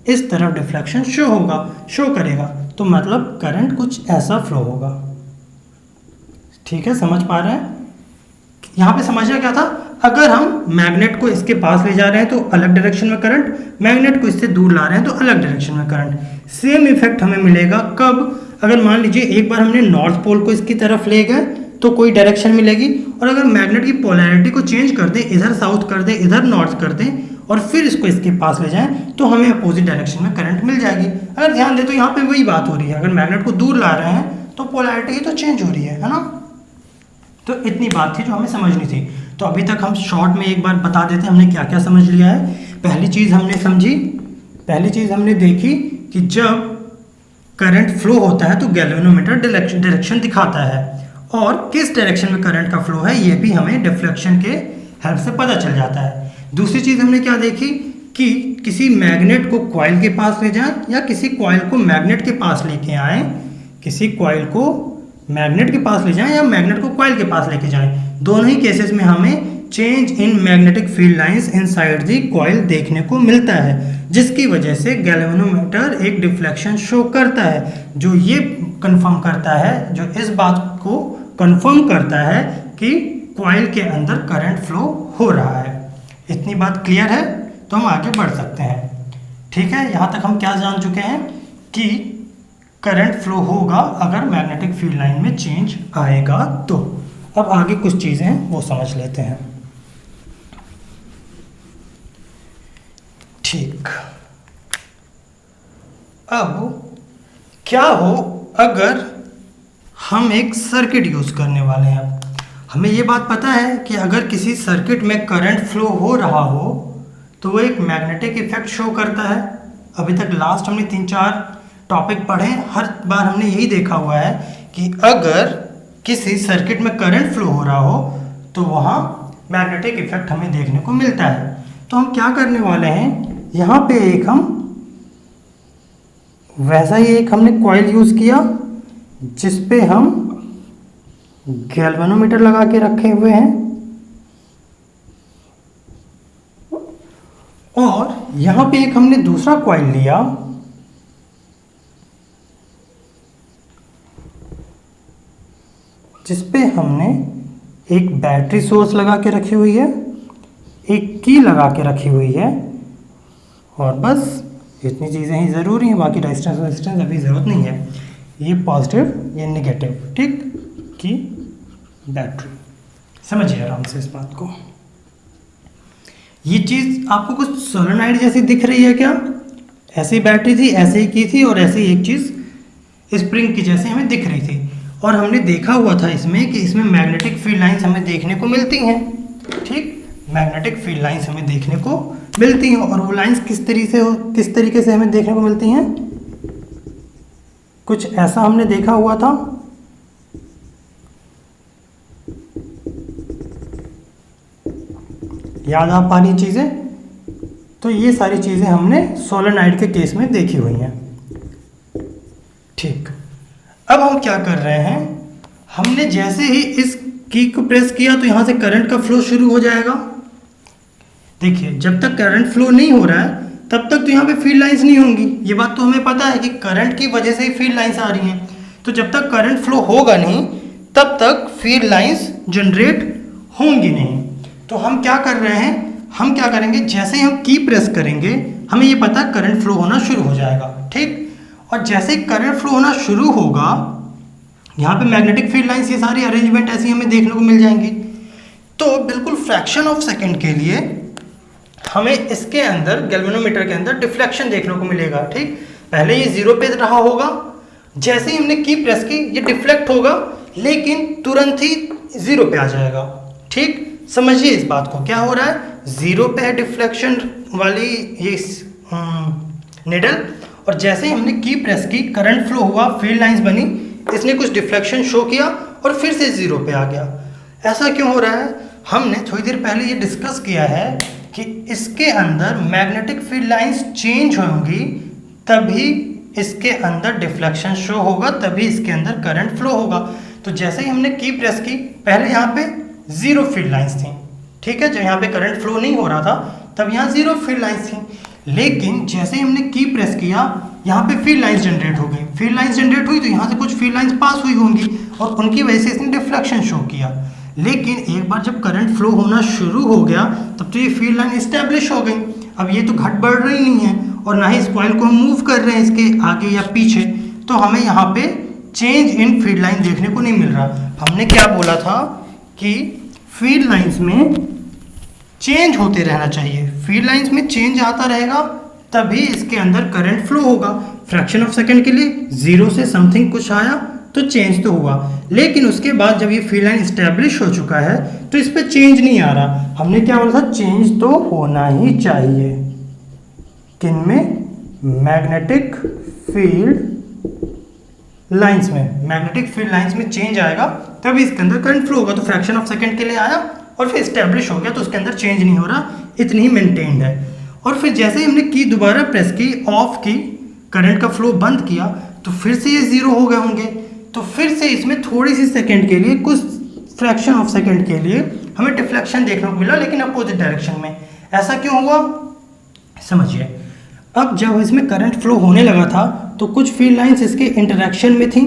इस तरफ डिफ्लेक्शन शो करेगा। तो मतलब करंट कुछ ऐसा फ्लो होगा। ठीक है, समझ पा रहे हैं? यहाँ पे समझना क्या था, अगर हम मैग्नेट को इसके पास ले जा रहे हैं तो अलग डायरेक्शन में करंट, मैग्नेट को इससे दूर ला रहे हैं तो अलग डायरेक्शन में करंट। सेम इफेक्ट हमें मिलेगा कब, अगर मान लीजिए एक बार हमने नॉर्थ पोल को इसकी तरफ ले गए तो कोई डायरेक्शन मिलेगी, और अगर मैग्नेट की पोलैरिटी को चेंज कर दें, इधर साउथ कर दें इधर नॉर्थ कर दें और फिर इसको इसके पास ले जाएं तो हमें अपोजिट डायरेक्शन में करंट मिल जाएगी। अगर ध्यान दें तो यहाँ पे वही बात हो रही है, अगर मैग्नेट को दूर ला रहे हैं तो पोलैरिटी ही तो चेंज हो रही है ना। तो इतनी बात थी जो हमें समझनी थी। तो अभी तक हम शॉर्ट में एक बार बता देते हैं हमने क्या क्या समझ लिया है। पहली चीज़ हमने देखी कि जब करंट फ्लो होता है तो गैल्वेनोमीटर डायरेक्शन दिखाता है, और किस डायरेक्शन में करंट का फ्लो है ये भी हमें डिफ्लेक्शन के हेल्प से पता चल जाता है। दूसरी चीज़ हमने क्या देखी कि किसी मैग्नेट को कॉइल के पास ले जाएं या किसी कॉइल को मैग्नेट के पास लेके आएं, किसी कॉइल को मैग्नेट के पास ले जाएं या मैग्नेट को कॉइल के पास लेके जाएं, दोनों ही केसेस में हमें change in magnetic field lines inside the coil देखने को मिलता है, जिसकी वजह से गैल्वेनोमीटर एक डिफ्लेक्शन शो करता है, जो ये कंफर्म करता है, जो इस बात को कंफर्म करता है कि कॉइल के अंदर करंट फ्लो हो रहा है। इतनी बात क्लियर है तो हम आगे बढ़ सकते हैं। ठीक है, यहाँ तक हम क्या जान चुके हैं कि करंट फ्लो होगा अगर मैग्नेटिक फील्ड लाइन में चेंज आएगा। तो अब आगे कुछ चीज़ें वो समझ लेते हैं। ठीक, अब क्या हो अगर हम एक सर्किट यूज़ करने वाले हैं। हमें ये बात पता है कि अगर किसी सर्किट में करंट फ्लो हो रहा हो तो वो एक मैग्नेटिक इफेक्ट शो करता है। अभी तक लास्ट हमने 3-4 टॉपिक पढ़े, हर बार हमने यही देखा हुआ है कि अगर किसी सर्किट में करंट फ्लो हो रहा हो तो वहाँ मैग्नेटिक इफेक्ट हमें देखने को मिलता है। तो हम क्या करने वाले हैं, यहाँ पे एक हम वैसा ही एक हमने कॉइल यूज़ किया जिस पे हम गैल्वेनोमीटर लगा के रखे हुए हैं, और यहाँ पे एक हमने दूसरा कॉइल लिया जिस पे हमने एक बैटरी सोर्स लगा के रखी हुई है, एक की लगा के रखी हुई है, और बस इतनी चीज़ें ही ज़रूरी हैं, बाकी रेजिस्टेंस अभी ज़रूरत नहीं है। ये पॉजिटिव ये नेगेटिव, ठीक, की बैटरी। समझिए आराम से इस बात को। ये चीज़ आपको कुछ सोलेनॉइड जैसी दिख रही है क्या? ऐसी बैटरी थी, ऐसे ही की थी, और ऐसे ही एक चीज़ स्प्रिंग की जैसे हमें दिख रही थी, और हमने देखा हुआ था इसमें कि इसमें मैग्नेटिक फील्ड लाइंस हमें देखने को मिलती हैं। ठीक, मैग्नेटिक फील्ड लाइंस हमें देखने को मिलती हैं, और वो लाइंस किस तरीके से हमें देखने को मिलती हैं, कुछ ऐसा हमने देखा हुआ था। याद आ पा रही चीज़ें? तो ये सारी चीज़ें हमने सोलेनॉइड के केस में देखी हुई हैं। ठीक, अब हम क्या कर रहे हैं, हमने जैसे ही इस की को प्रेस किया तो यहाँ से करंट का फ्लो शुरू हो जाएगा। देखिए, जब तक करंट फ्लो नहीं हो रहा है तब तक तो यहाँ पे फील्ड लाइंस नहीं होंगी। ये बात तो हमें पता है कि करंट की वजह से ही फील्ड लाइंस आ रही हैं। तो जब तक करंट फ्लो होगा नहीं तब तक फील्ड लाइंस जनरेट होंगी नहीं। तो हम क्या कर रहे हैं, हम क्या करेंगे, जैसे ही हम की प्रेस करेंगे हमें ये पता है करंट फ्लो होना शुरू हो जाएगा। ठीक, और जैसे ही करंट फ्लो होना शुरू होगा यहाँ पे मैग्नेटिक फील्ड लाइंस ये सारी अरेंजमेंट ऐसी हमें देखने को मिल जाएंगी। तो बिल्कुल फ्रैक्शन ऑफ सेकेंड के लिए हमें इसके अंदर गैल्वेनोमीटर के अंदर डिफ्लेक्शन देखने को मिलेगा। ठीक, पहले ये 0 पे रहा होगा, जैसे ही हमने की प्रेस की ये डिफ्लेक्ट होगा, लेकिन तुरंत ही 0 पे आ जाएगा। ठीक, समझिए इस बात को, क्या हो रहा है, 0 पे है डिफ्लेक्शन वाली ये निडल, और जैसे ही हमने की प्रेस की, करंट फ्लो हुआ, फील्ड लाइंस बनी, इसने कुछ डिफ्लेक्शन शो किया और फिर से 0 पे आ गया। ऐसा क्यों हो रहा है? हमने थोड़ी देर पहले ये डिस्कस किया है कि इसके अंदर मैग्नेटिक फील्ड लाइंस चेंज होंगी, तभी इसके अंदर डिफ्लेक्शन शो होगा, तभी इसके अंदर करंट फ्लो होगा। तो जैसे ही हमने की प्रेस की, पहले यहाँ पे 0 फील्ड लाइंस थी, ठीक है, जब यहाँ पे करंट फ्लो नहीं हो रहा था तब यहाँ 0 फील्ड लाइंस थी। लेकिन जैसे ही हमने की प्रेस किया, यहाँ पे फील्ड लाइंस जनरेट हो गई। फील्ड लाइंस जनरेट हुई तो यहाँ से कुछ फील्ड लाइंस पास हुई होंगी और उनकी वजह से इसने डिफ्लेक्शन शो किया। लेकिन एक बार जब करंट फ्लो होना शुरू हो गया तब तो ये फील्ड लाइन इस्टेब्लिश हो गई। अब ये तो घट बढ़ रही नहीं है और ना ही इस कॉइल को हम मूव कर रहे हैं इसके आगे या पीछे, तो हमें यहाँ पे चेंज इन फील्ड लाइन देखने को नहीं मिल रहा। हमने क्या बोला था कि फील्ड लाइंस में चेंज होते रहना चाहिए, फील्ड लाइंस में चेंज आता रहेगा तभी इसके अंदर करंट फ्लो होगा। फ्रैक्शन ऑफ सेकंड के लिए 0 से समथिंग कुछ आया तो चेंज तो हुआ, लेकिन उसके बाद जब ये फील्ड लाइन इस्टेब्लिश हो चुका है तो इस पर चेंज नहीं आ रहा। हमने क्या बोला था? चेंज तो होना ही चाहिए। किनमें? मैग्नेटिक फील्ड लाइंस में। मैग्नेटिक फील्ड लाइंस में चेंज आएगा तभी इसके अंदर करंट फ्लो होगा। तो फ्रैक्शन ऑफ सेकंड के लिए आया और फिर इस्टेब्लिश हो गया, तो उसके अंदर चेंज नहीं हो रहा, इतनी ही मेंटेन्ड है। और फिर जैसे ही हमने की दोबारा प्रेस की, ऑफ की, करंट का फ्लो बंद किया, तो फिर से ये 0 हो गए होंगे। तो फिर से इसमें थोड़ी सी सेकंड के लिए, कुछ फ्रैक्शन ऑफ सेकंड के लिए हमें डिफ्लेक्शन देखने को मिला, लेकिन अपोजिट डायरेक्शन में। ऐसा क्यों हुआ? समझिए। अब जब इसमें करंट फ्लो होने लगा था तो कुछ फील्ड लाइंस इसके इंटरेक्शन में थी,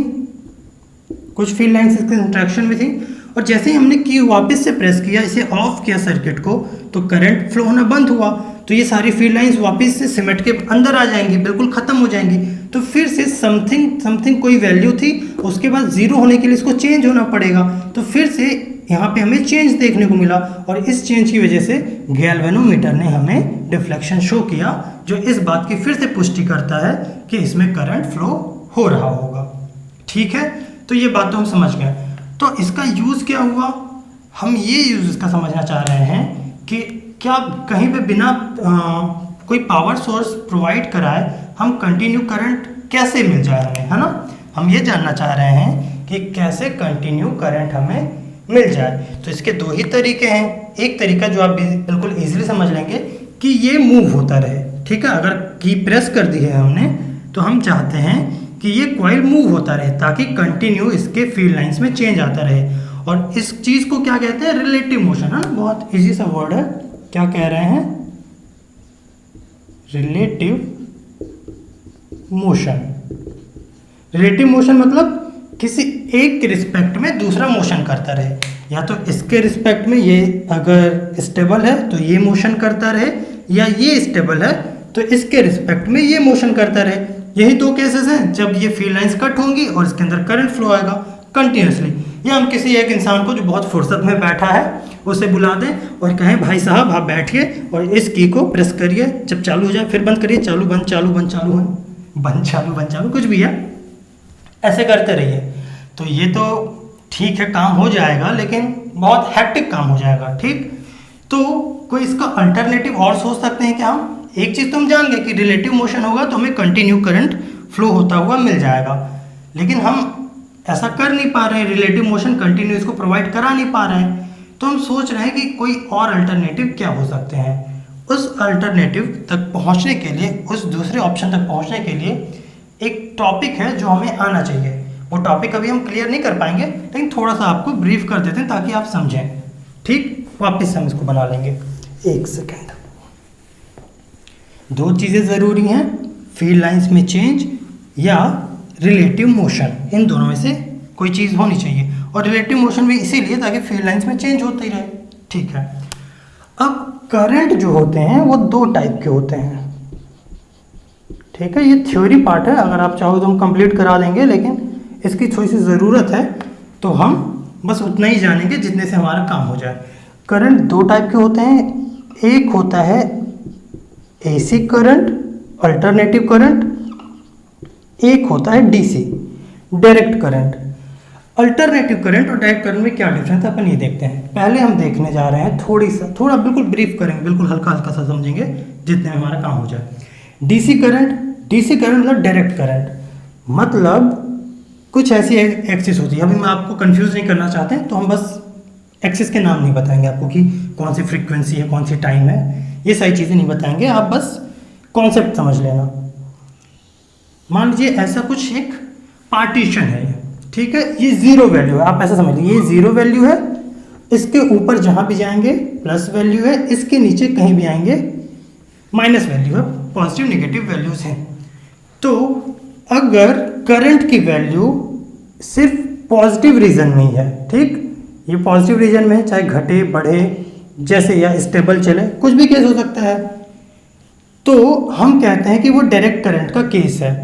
कुछ फील्ड लाइंस इसके इंटरेक्शन में थी, और जैसे ही हमने की वापस से प्रेस किया, इसे ऑफ किया सर्किट को, तो करंट फ्लो होना बंद हुआ। तो ये सारी फील्ड लाइंस वापस से सीमेंट के अंदर आ जाएंगी, बिल्कुल खत्म हो जाएंगी। तो फिर से समथिंग कोई वैल्यू थी, उसके बाद 0 होने के लिए इसको चेंज होना पड़ेगा। तो फिर से यहाँ पे हमें चेंज देखने को मिला, और इस चेंज की वजह से गैल्वेनोमीटर ने हमें डिफ्लेक्शन शो किया, जो इस बात की फिर से पुष्टि करता है कि इसमें करंट फ्लो हो रहा होगा। ठीक है, तो ये बात तो हम समझ गए। तो इसका यूज़ क्या हुआ? हम ये यूज़ इसका समझना चाह रहे हैं कि क्या कहीं पे बिना कोई पावर सोर्स प्रोवाइड कराए हम कंटिन्यू करंट कैसे मिल जाए हमें, है ना? हम ये जानना चाह रहे हैं कि कैसे कंटिन्यू करंट हमें मिल जाए। तो इसके 2 ही तरीके हैं। एक तरीका जो आप बिल्कुल ईजिली समझ लेंगे कि ये मूव होता रहे, ठीक है। अगर की प्रेस कर दी है हमने, तो हम चाहते हैं कि ये कॉइल मूव होता रहे ताकि कंटिन्यू इसके फील्ड लाइंस में चेंज आता रहे। और इस चीज़ को क्या कहते हैं? रिलेटिव मोशन, है ना? बहुत इजी सा वर्ड है। क्या कह रहे हैं? Relative motion. रिलेटिव मोशन मतलब किसी एक के रिस्पेक्ट में दूसरा मोशन करता रहे। या तो इसके रिस्पेक्ट में ये अगर स्टेबल है तो ये मोशन करता रहे, या ये स्टेबल है तो इसके रिस्पेक्ट में ये मोशन करता रहे। यही 2 केसेस हैं जब ये फील्ड लाइंस कट होंगी और इसके अंदर करंट फ्लो आएगा कंटिन्यूसली। या हम किसी एक इंसान को जो बहुत फुर्सत में बैठा है उसे बुला दें और कहें भाई साहब आप बैठिए और इस की को प्रेस करिए, जब चालू हो जाए फिर बंद करिए, चालू बंद चालू बंद चालू बंद चालू बंद चालू, कुछ भी है, ऐसे करते रहिए। तो ये तो ठीक है, काम हो जाएगा, लेकिन बहुत हैक्टिक काम हो जाएगा। ठीक, तो कोई इसका अल्टरनेटिव और सोच सकते हैं क्या हम? एक चीज़ तो हम जान गए कि रिलेटिव मोशन होगा तो हमें कंटिन्यू करंट फ्लो होता हुआ मिल जाएगा, लेकिन हम ऐसा कर नहीं पा रहे हैं, रिलेटिव मोशन कंटिन्यू इसको प्रोवाइड करा नहीं पा रहे हैं। तो हम सोच रहे हैं कि कोई और अल्टरनेटिव क्या हो सकते हैं। उस अल्टरनेटिव तक पहुंचने के लिए, उस दूसरे ऑप्शन तक पहुंचने के लिए एक टॉपिक है जो हमें आना चाहिए। वो टॉपिक अभी हम क्लियर नहीं कर पाएंगे, लेकिन थोड़ा सा आपको ब्रीफ कर देते हैं ताकि आप समझें। ठीक, वापस हम इसको बना लेंगे। 1 सेकेंड। 2 चीज़ें ज़रूरी हैं, फील्ड लाइंस में चेंज या रिलेटिव मोशन। इन दोनों में से कोई चीज़ होनी चाहिए, और रिलेटिव मोशन भी इसीलिए ताकि फील्ड लाइंस में चेंज होते ही रहे। ठीक है, अब करंट जो होते हैं वो 2 टाइप के होते हैं। ठीक है, ये थ्योरी पार्ट है, अगर आप चाहो तो हम कंप्लीट करा देंगे, लेकिन इसकी थोड़ी सी ज़रूरत है तो हम बस उतना ही जानेंगे जितने से हमारा काम हो जाए। करंट 2 टाइप के होते हैं। एक होता है एसी करंट, अल्टरनेटिव करंट। एक होता है DC, direct current. Alternative current और डायरेक्ट करंट में क्या डिफरेंस है अपन ये देखते हैं। पहले हम देखने जा रहे हैं थोड़ा बिल्कुल ब्रीफ करेंगे, बिल्कुल हल्का हल्का सा समझेंगे जितने में हमारा काम हो जाए। डीसी करंट डीसी करंट मतलब डायरेक्ट करंट, मतलब कुछ ऐसी एक्सिस होती है। अभी मैं आपको कंफ्यूज नहीं करना चाहते हैं, तो हम बस एक्सिस के नाम नहीं बताएंगे आपको कि कौन सी फ्रीक्वेंसी है, कौन सी टाइम है, ये सारी चीज़ें नहीं बताएंगे, आप बस कॉन्सेप्ट समझ लेना। मान लीजिए ऐसा कुछ एक पार्टीशन है, ठीक है, ये जीरो वैल्यू है, आप ऐसा समझ लीजिए ये जीरो वैल्यू है, इसके ऊपर जहाँ भी जाएंगे प्लस वैल्यू है, इसके नीचे कहीं भी आएंगे माइनस वैल्यू है, पॉजिटिव नेगेटिव वैल्यूज हैं। तो अगर करंट की वैल्यू सिर्फ पॉजिटिव रीजन में ही है, ठीक, ये पॉजिटिव रीजन में है, चाहे घटे बढ़े जैसे या स्टेबल चले, कुछ भी केस हो सकता है, तो हम कहते हैं कि वो डायरेक्ट करंट का केस है।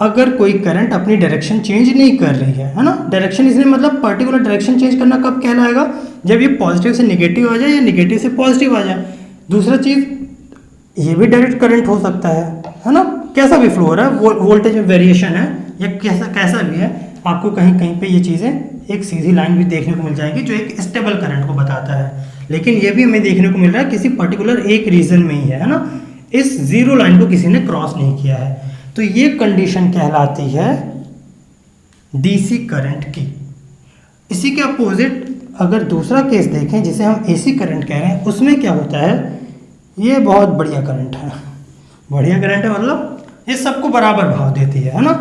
अगर कोई करंट अपनी डायरेक्शन चेंज नहीं कर रही है ना, डायरेक्शन इसलिए मतलब पर्टिकुलर डायरेक्शन चेंज करना कब कहलाएगा, जब ये पॉजिटिव से नेगेटिव आ जाए या नेगेटिव से पॉजिटिव आ जाए। दूसरा चीज़, ये भी डायरेक्ट करंट हो सकता है ना, कैसा भी फ्लो हो रहा है, वोल्टेज में वेरिएशन है या कैसा भी है, आपको कहीं कहीं पे ये चीज़ें एक सीधी लाइन भी देखने को मिल जाएगी जो एक स्टेबल करंट को बताता है। लेकिन ये भी हमें देखने को मिल रहा है किसी पर्टिकुलर एक रीजन में ही है ना, इस जीरो लाइन को किसी ने क्रॉस नहीं किया है। तो ये कंडीशन कहलाती है डीसी करंट की। इसी के अपोजिट अगर दूसरा केस देखें जिसे हम एसी करंट कह रहे हैं, उसमें क्या होता है, ये बहुत बढ़िया करंट है, बढ़िया करंट है मतलब ये सबको बराबर भाव देती है ना,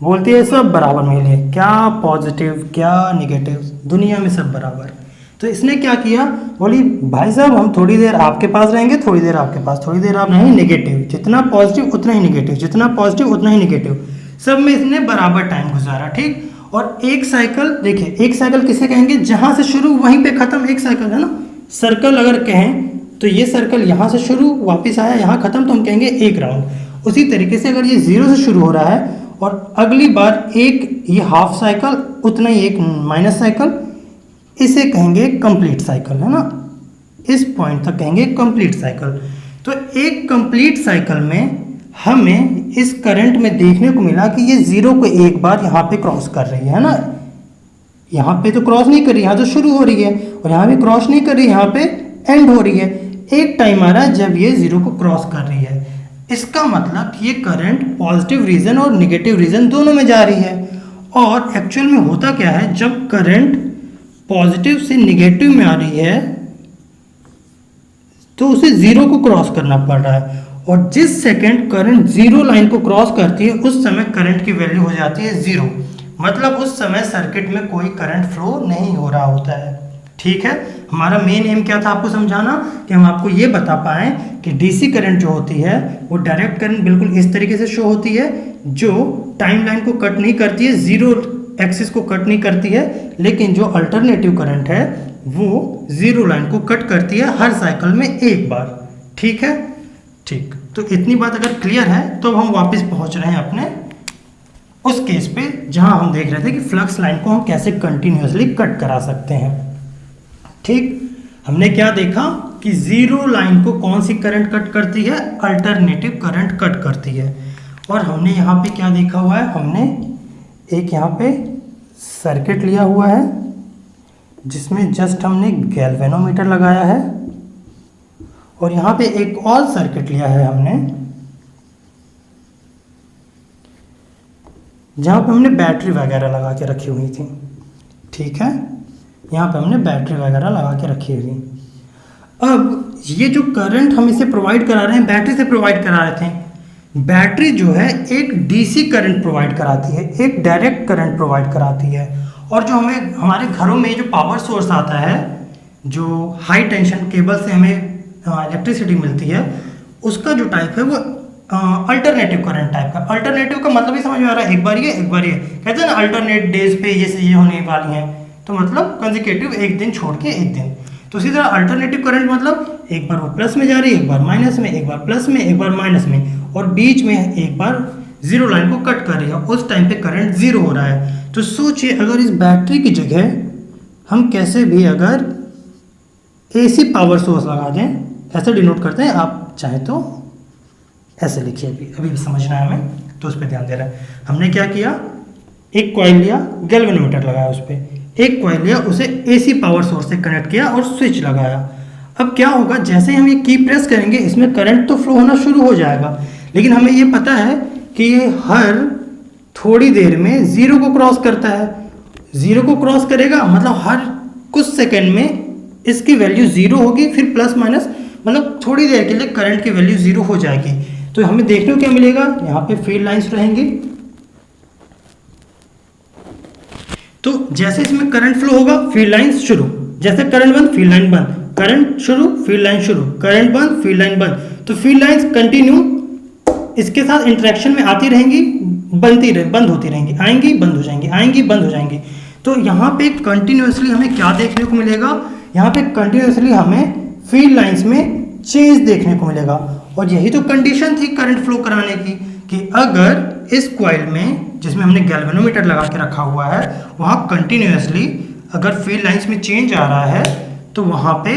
बोलती है सब बराबर मिले, क्या पॉजिटिव क्या निगेटिव, दुनिया में सब बराबर। तो इसने क्या किया, बोली भाई साहब हम थोड़ी देर आपके पास रहेंगे, थोड़ी देर आपके पास, थोड़ी देर आप नहीं, नेगेटिव, जितना पॉजिटिव उतना ही नेगेटिव, जितना पॉजिटिव उतना ही नेगेटिव, सब में इसने बराबर टाइम गुजारा, ठीक। और एक साइकिल देखिए, एक साइकिल किसे कहेंगे, जहां से शुरू वहीं पे खत्म, एक साइकिल है ना। सर्कल अगर कहें तो ये सर्कल यहाँ से शुरू वापस आया यहाँ खत्म, तो हम कहेंगे एक राउंड। उसी तरीके से अगर ये जीरो से शुरू हो रहा है और अगली बार एक ये हाफ साइकिल, उतना ही एक माइनस साइकिल, इसे कहेंगे कंप्लीट साइकिल, है ना, इस पॉइंट तक कहेंगे कंप्लीट साइकिल। तो एक कंप्लीट साइकिल में हमें इस करंट में देखने को मिला कि ये जीरो को एक बार यहाँ पे क्रॉस कर रही है ना, यहाँ पे तो क्रॉस नहीं कर रही, यहाँ तो शुरू हो रही है, और यहाँ भी क्रॉस नहीं कर रही, यहाँ पे एंड हो रही है। एक टाइम आ रहा है जब ये जीरो को क्रॉस कर रही है, इसका मतलब ये करंट पॉजिटिव रीजन और निगेटिव रीजन दोनों में जा रही है। और एक्चुअल में होता क्या है, जब करंट पॉजिटिव से निगेटिव में आ रही है तो उसे जीरो को क्रॉस करना पड़ रहा है, और जिस सेकंड करंट जीरो लाइन को क्रॉस करती है उस समय करंट की वैल्यू हो जाती है जीरो, मतलब उस समय सर्किट में कोई करंट फ्लो नहीं हो रहा होता है, ठीक है। हमारा मेन एम क्या था आपको समझाना, कि हम आपको ये बता पाएं कि डीसी करंट जो होती है वो डायरेक्ट करंट बिल्कुल इस तरीके से शो होती है, जो टाइम लाइन को कट नहीं करती है, जीरो एक्सिस को कट नहीं करती है, लेकिन जो अल्टरनेटिव करंट है वो जीरो लाइन को कट करती है हर साइकिल में एक बार, ठीक है। ठीक, तो इतनी बात अगर क्लियर है तो हम वापस पहुंच रहे हैं अपने उस केस पे जहां हम देख रहे थे कि फ्लक्स लाइन को हम कैसे कंटिन्यूअसली कट करा सकते हैं, ठीक। हमने क्या देखा कि जीरो लाइन को कौन सी करंट कट करती है, अल्टरनेटिव करंट कट करती है। और हमने यहाँ पे क्या देखा हुआ है, हमने एक यहाँ पे सर्किट लिया हुआ है जिसमें जस्ट हमने गैल्वेनोमीटर लगाया है, और यहाँ पे एक और सर्किट लिया है हमने जहाँ पे हमने बैटरी वगैरह लगा के रखी हुई थी, ठीक है। यहाँ पे हमने बैटरी वगैरह लगा के रखी हुई। अब ये जो करंट हम इसे प्रोवाइड करा रहे हैं, बैटरी से प्रोवाइड करा रहे थे, बैटरी जो है एक डीसी करंट प्रोवाइड कराती है, एक डायरेक्ट करंट प्रोवाइड कराती है। और जो हमें हमारे घरों में जो पावर सोर्स आता है, जो हाई टेंशन केबल से हमें इलेक्ट्रिसिटी मिलती है, उसका जो टाइप है वो अल्टरनेटिव करंट टाइप का। अल्टरनेटिव का मतलब ही समझ में आ रहा है, एक बार ये एक बार ये, कहते हैं ना अल्टरनेट डेज पे ये होने वाली हैं, तो मतलब कंसेक्यूटिव एक दिन छोड़ के एक दिन। तो इसी तरह अल्टरनेटिव करंट मतलब एक बार वो प्लस में जा रही है, एक बार माइनस में, एक बार प्लस में, एक बार माइनस में, और बीच में एक बार जीरो लाइन को कट कर रही है, उस टाइम पे करंट जीरो हो रहा है। तो सोचिए अगर इस बैटरी की जगह हम कैसे भी अगर एसी पावर सोर्स लगा दें, ऐसे डिनोट करते हैं, आप चाहें तो ऐसे लिखिए, अभी समझना है हमें, तो उस पर ध्यान दे रहा है। हमने क्या किया, एक कॉइल लिया, गैल्वेनोमीटर लगाया उस पर, एक कॉइल लिया, उसे एसी पावर सोर्स से कनेक्ट किया और स्विच लगाया। अब क्या होगा, जैसे हम ये की प्रेस करेंगे इसमें करंट तो फ्लो होना शुरू हो जाएगा, लेकिन हमें ये पता है कि ये हर थोड़ी देर में ज़ीरो को क्रॉस करता है। ज़ीरो को क्रॉस करेगा मतलब हर कुछ सेकंड में इसकी वैल्यू ज़ीरो होगी, फिर प्लस माइनस मतलब थोड़ी देर के लिए करंट की वैल्यू ज़ीरो हो जाएगी। तो हमें देखने को क्या मिलेगा, यहाँ पे फील्ड लाइंस रहेंगी। तो जैसे इसमें करंट फ्लो होगा फील्ड लाइंस शुरू, जैसे करंट बंद फील्ड लाइन बंद, करंट शुरू फील्ड लाइन शुरू, करंट बंद फील्ड लाइन बंद। तो फील्ड लाइंस कंटिन्यू इसके साथ इंटरेक्शन में आती रहेंगी, बंद होती रहेंगी, आएंगी बंद हो जाएंगी, आएंगी बंद हो जाएंगी। तो यहाँ पे कंटिन्यूसली हमें क्या देखने को मिलेगा, यहाँ पे कंटिन्यूसली हमें फील्ड लाइंस में चेंज देखने को मिलेगा। और यही तो कंडीशन थी करंट फ्लो कराने की कि अगर इस कॉइल में जिसमें हमने गैल्वेनोमीटर लगा के रखा हुआ है वहाँ कंटिन्यूसली अगर फील्ड लाइंस में चेंज आ रहा है तो वहाँ पे